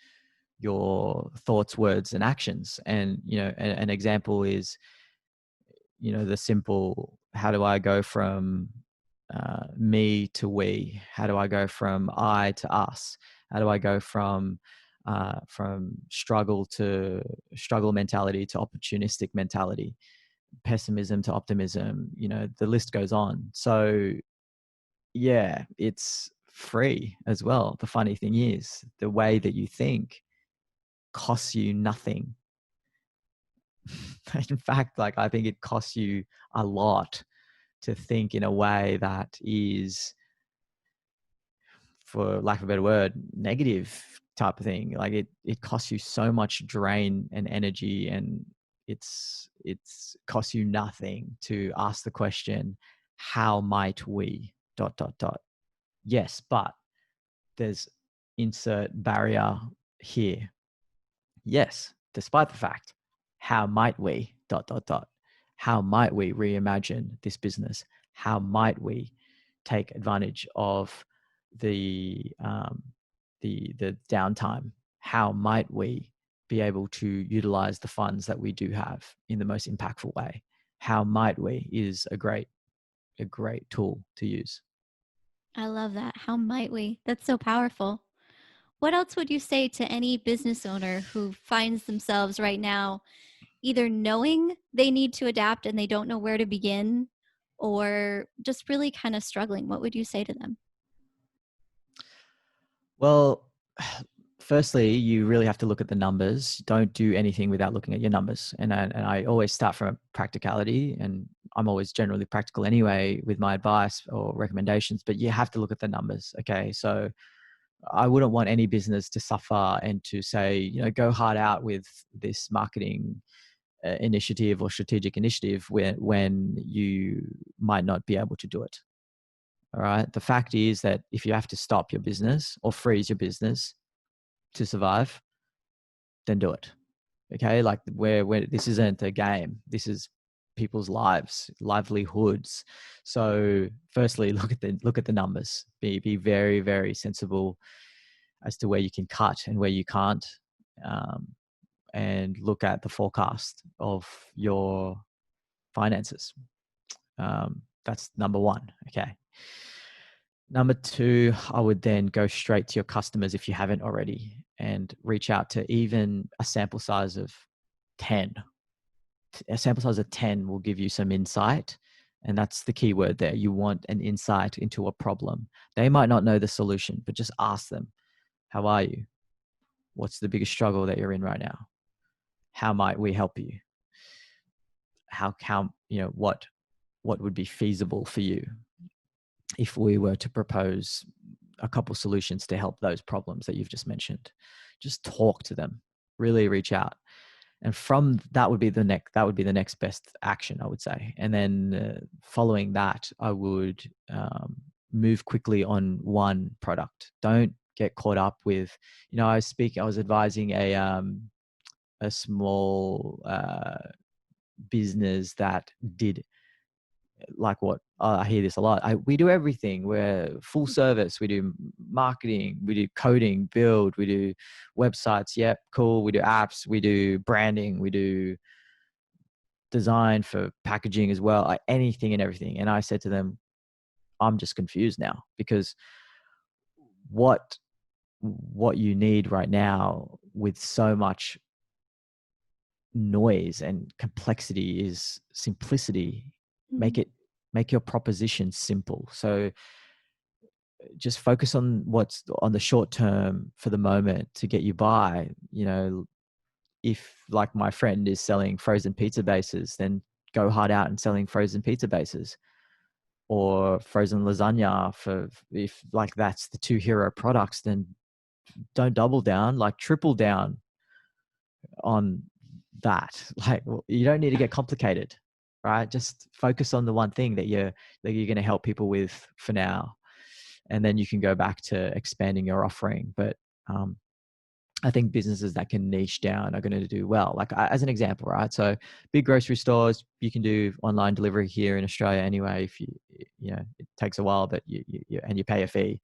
C: your thoughts, words, and actions. And an example is the simple, how do I go from me to we? How do I go from I to us? How do I go from struggle mentality to opportunistic mentality, pessimism to optimism? The list goes on. So yeah, it's free as well. The funny thing is, the way that you think costs you nothing. In fact, like, I think it costs you a lot to think in a way that is, for lack of a better word, negative type of thing. Like, it costs you so much drain and energy, and it's costs you nothing to ask the question, how might we ... Yes, but there's insert barrier here. Yes, despite the fact, how might we ... How might we reimagine this business? How might we take advantage of the downtime? How might we be able to utilize the funds that we do have in the most impactful way? How might we is a great tool to use.
B: I love that. How might we? That's so powerful. What else would you say to any business owner who finds themselves right now either knowing they need to adapt and they don't know where to begin, or just really kind of struggling? What would you say to them?
C: Well, firstly, you really have to look at the numbers. Don't do anything without looking at your numbers. And I always start from practicality, and I'm always generally practical anyway with my advice or recommendations, but you have to look at the numbers. Okay. So I wouldn't want any business to suffer and to say, go hard out with this marketing initiative or strategic initiative when you might not be able to do it. All right. The fact is that if you have to stop your business or freeze your business to survive, then do it. Okay. Like, where this isn't a game. This is people's lives, livelihoods. So firstly, look at the numbers. Be very, very sensible as to where you can cut and where you can't. And look at the forecast of your finances. That's number one. Okay. Number two, I would then go straight to your customers if you haven't already, and reach out to even a sample size of 10. A sample size of 10 will give you some insight. And that's the key word there. You want an insight into a problem. They might not know the solution, but just ask them, how are you? What's the biggest struggle that you're in right now? How might we help you? What would be feasible for you if we were to propose a couple solutions to help those problems that you've just mentioned? Just talk to them. Really reach out. And from that would be the next best action, I would say. And then following that, I would move quickly on one product. Don't get caught up with, I was advising a small business that did like what I hear this a lot. We do everything. We're full service. We do marketing, we do coding, build, we do websites. Yep, cool. We do apps, we do branding, we do design for packaging as well. Anything and everything. And I said to them, I'm just confused now, because what you need right now with so much noise and complexity is simplicity. Make your proposition simple. So just focus on what's on the short term for the moment to get you by. If like my friend is selling frozen pizza bases, then go hard out and selling frozen pizza bases, or frozen lasagna. If like that's the two hero products, then don't double down, like triple down on that. Like, you don't need to get complicated, right? Just focus on the one thing that you're going to help people with for now, and then you can go back to expanding your offering. But I think businesses that can niche down are going to do well. Like, as an example, right? So big grocery stores, you can do online delivery here in Australia anyway. If it takes a while, but you pay a fee,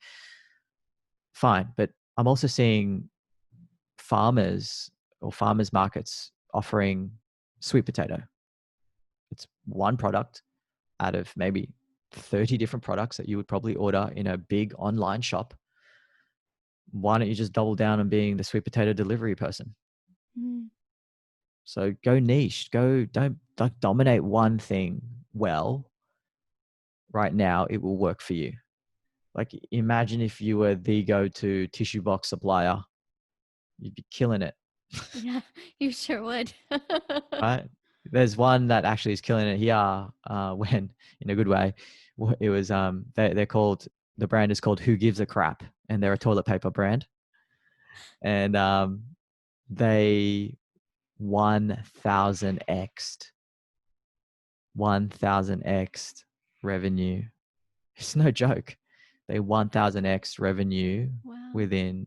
C: fine. But I'm also seeing farmers markets offering sweet potato. It's one product out of maybe 30 different products that you would probably order in a big online shop. Why don't you just double down on being the sweet potato delivery person? So go niche. Don't dominate one thing well. Right now, it will work for you. Like, imagine if you were the go-to tissue box supplier, you'd be killing it.
B: Yeah, you sure would.
C: Right? There's one that actually is killing it here, when, in a good way. It was they're called, the brand is called Who Gives a Crap, and they're a toilet paper brand, and they 1000x revenue. It's no joke. They 1000x revenue.
B: Wow.
C: Within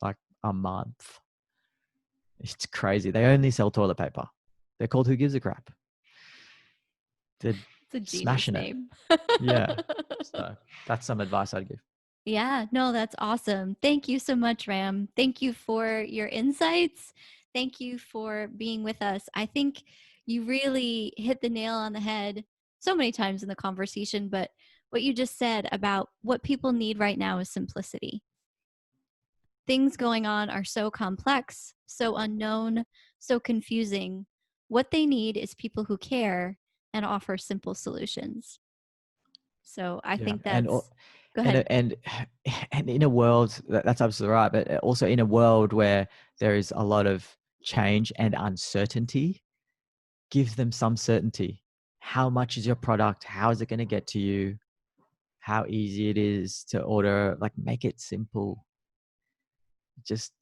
C: like a month. It's crazy. They only sell toilet paper. They're called Who Gives a Crap. They're
B: It's a genius
C: smashing
B: name.
C: it. Yeah. So that's some advice I'd give.
B: Yeah, no, that's awesome. Thank you so much, Ram. Thank you for your insights. Thank you for being with us. I think you really hit the nail on the head so many times in the conversation, but what you just said about what people need right now is simplicity. Things going on are so complex, so unknown, so confusing. What they need is people who care and offer simple solutions. So I think
C: And
B: that's, go ahead.
C: and in a world that's absolutely right, but also in a world where there is a lot of change and uncertainty, give them some certainty. How much is your product? How is it going to get to you? How easy it is to order? Like, make it simple. Just,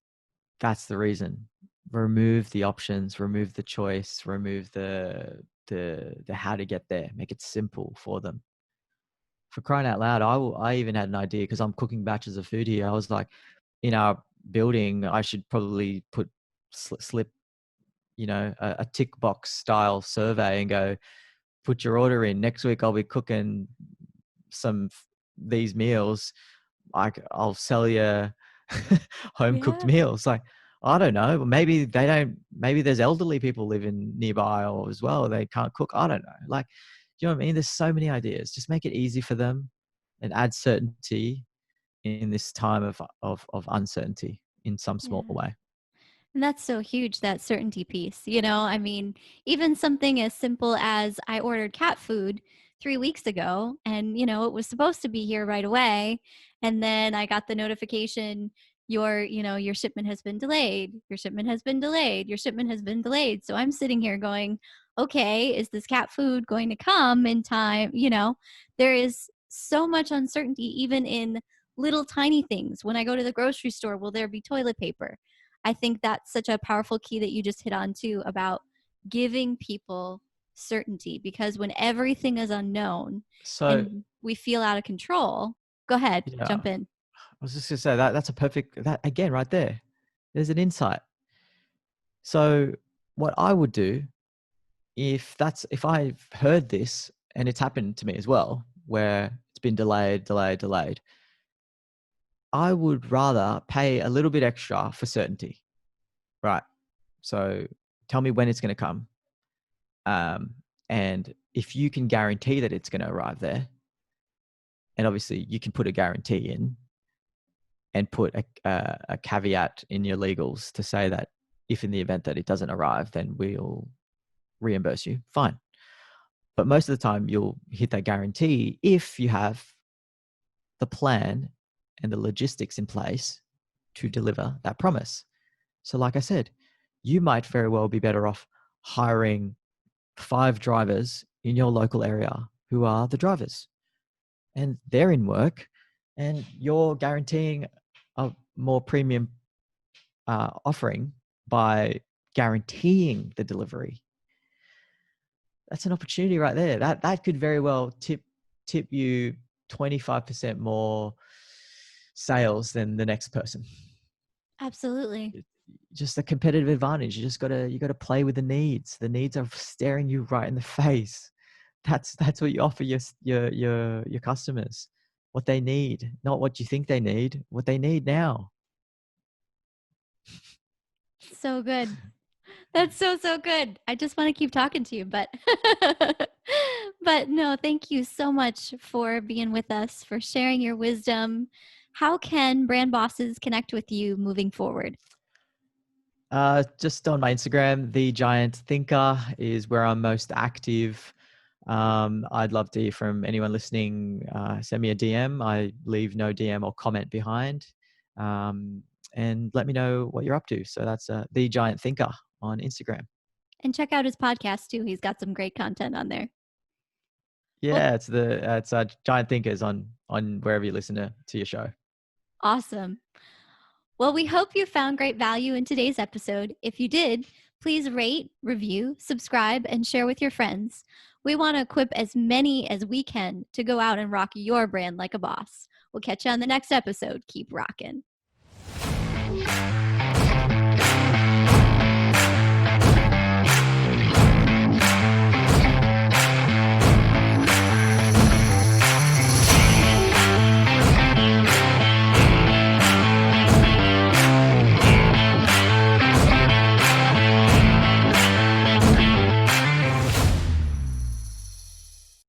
C: that's the reason. Remove the options, remove the choice, remove the how to get there. Make it simple for them. For crying out loud, I even had an idea, because I'm cooking batches of food here. I was like, in our building, I should probably slip, a tick box style survey and go, put your order in. Next week, I'll be cooking these meals. I'll sell you home cooked meals. Like, I don't know. Maybe maybe there's elderly people living nearby or as well. They can't cook. I don't know. Like, you know what I mean? There's so many ideas. Just make it easy for them and add certainty in this time of uncertainty in some small way.
B: And that's so huge, that certainty piece. I mean, even something as simple as I ordered cat food 3 weeks ago and, it was supposed to be here right away. And then I got the notification, your shipment has been delayed. Your shipment has been delayed. Your shipment has been delayed. So I'm sitting here going, okay, is this cat food going to come in time? There is so much uncertainty, even in little tiny things. When I go to the grocery store, will there be toilet paper? I think that's such a powerful key that you just hit on too, about giving people certainty, because when everything is unknown
C: So
B: and we feel out of control, go ahead,
C: yeah,
B: jump in.
C: I was just gonna say that's a perfect, that again right there. There's an insight. So what I would do, if I've heard this and it's happened to me as well, where it's been delayed, I would rather pay a little bit extra for certainty, right? So tell me when it's going to come. And if you can guarantee that it's going to arrive there, and obviously you can put a guarantee in and put a caveat in your legals to say that if in the event that it doesn't arrive, then we'll reimburse you, fine. But most of the time you'll hit that guarantee if you have the plan and the logistics in place to deliver that promise. So like I said, you might very well be better off hiring 5 drivers in your local area who are the drivers, and they're in work, and you're guaranteeing a more premium offering by guaranteeing the delivery. That's an opportunity right there. That could very well tip you 25% more sales than the next person.
B: Absolutely.
C: Just a competitive advantage. You gotta play with the needs. The needs are staring you right in the face. That's what you offer your customers. What they need, not what you think they need. What they need now.
B: So good. That's so good. I just want to keep talking to you, but but no, thank you so much for being with us, for sharing your wisdom. How can brand bosses connect with you moving forward?
C: Just on my Instagram, the Giant Thinker is where I'm most active. I'd love to hear from anyone listening. Send me a DM. I leave no DM or comment behind. And let me know what you're up to. So that's the Giant Thinker on Instagram.
B: And check out his podcast too. He's got some great content on there. Well,
C: Yeah, it's Giant Thinkers on wherever you listen to your show.
B: awesome. Well, we hope you found great value in today's episode. If you did, please rate, review, subscribe, and share with your friends. We want to equip as many as we can to go out and rock your brand like a boss. We'll catch you on the next episode. Keep rocking.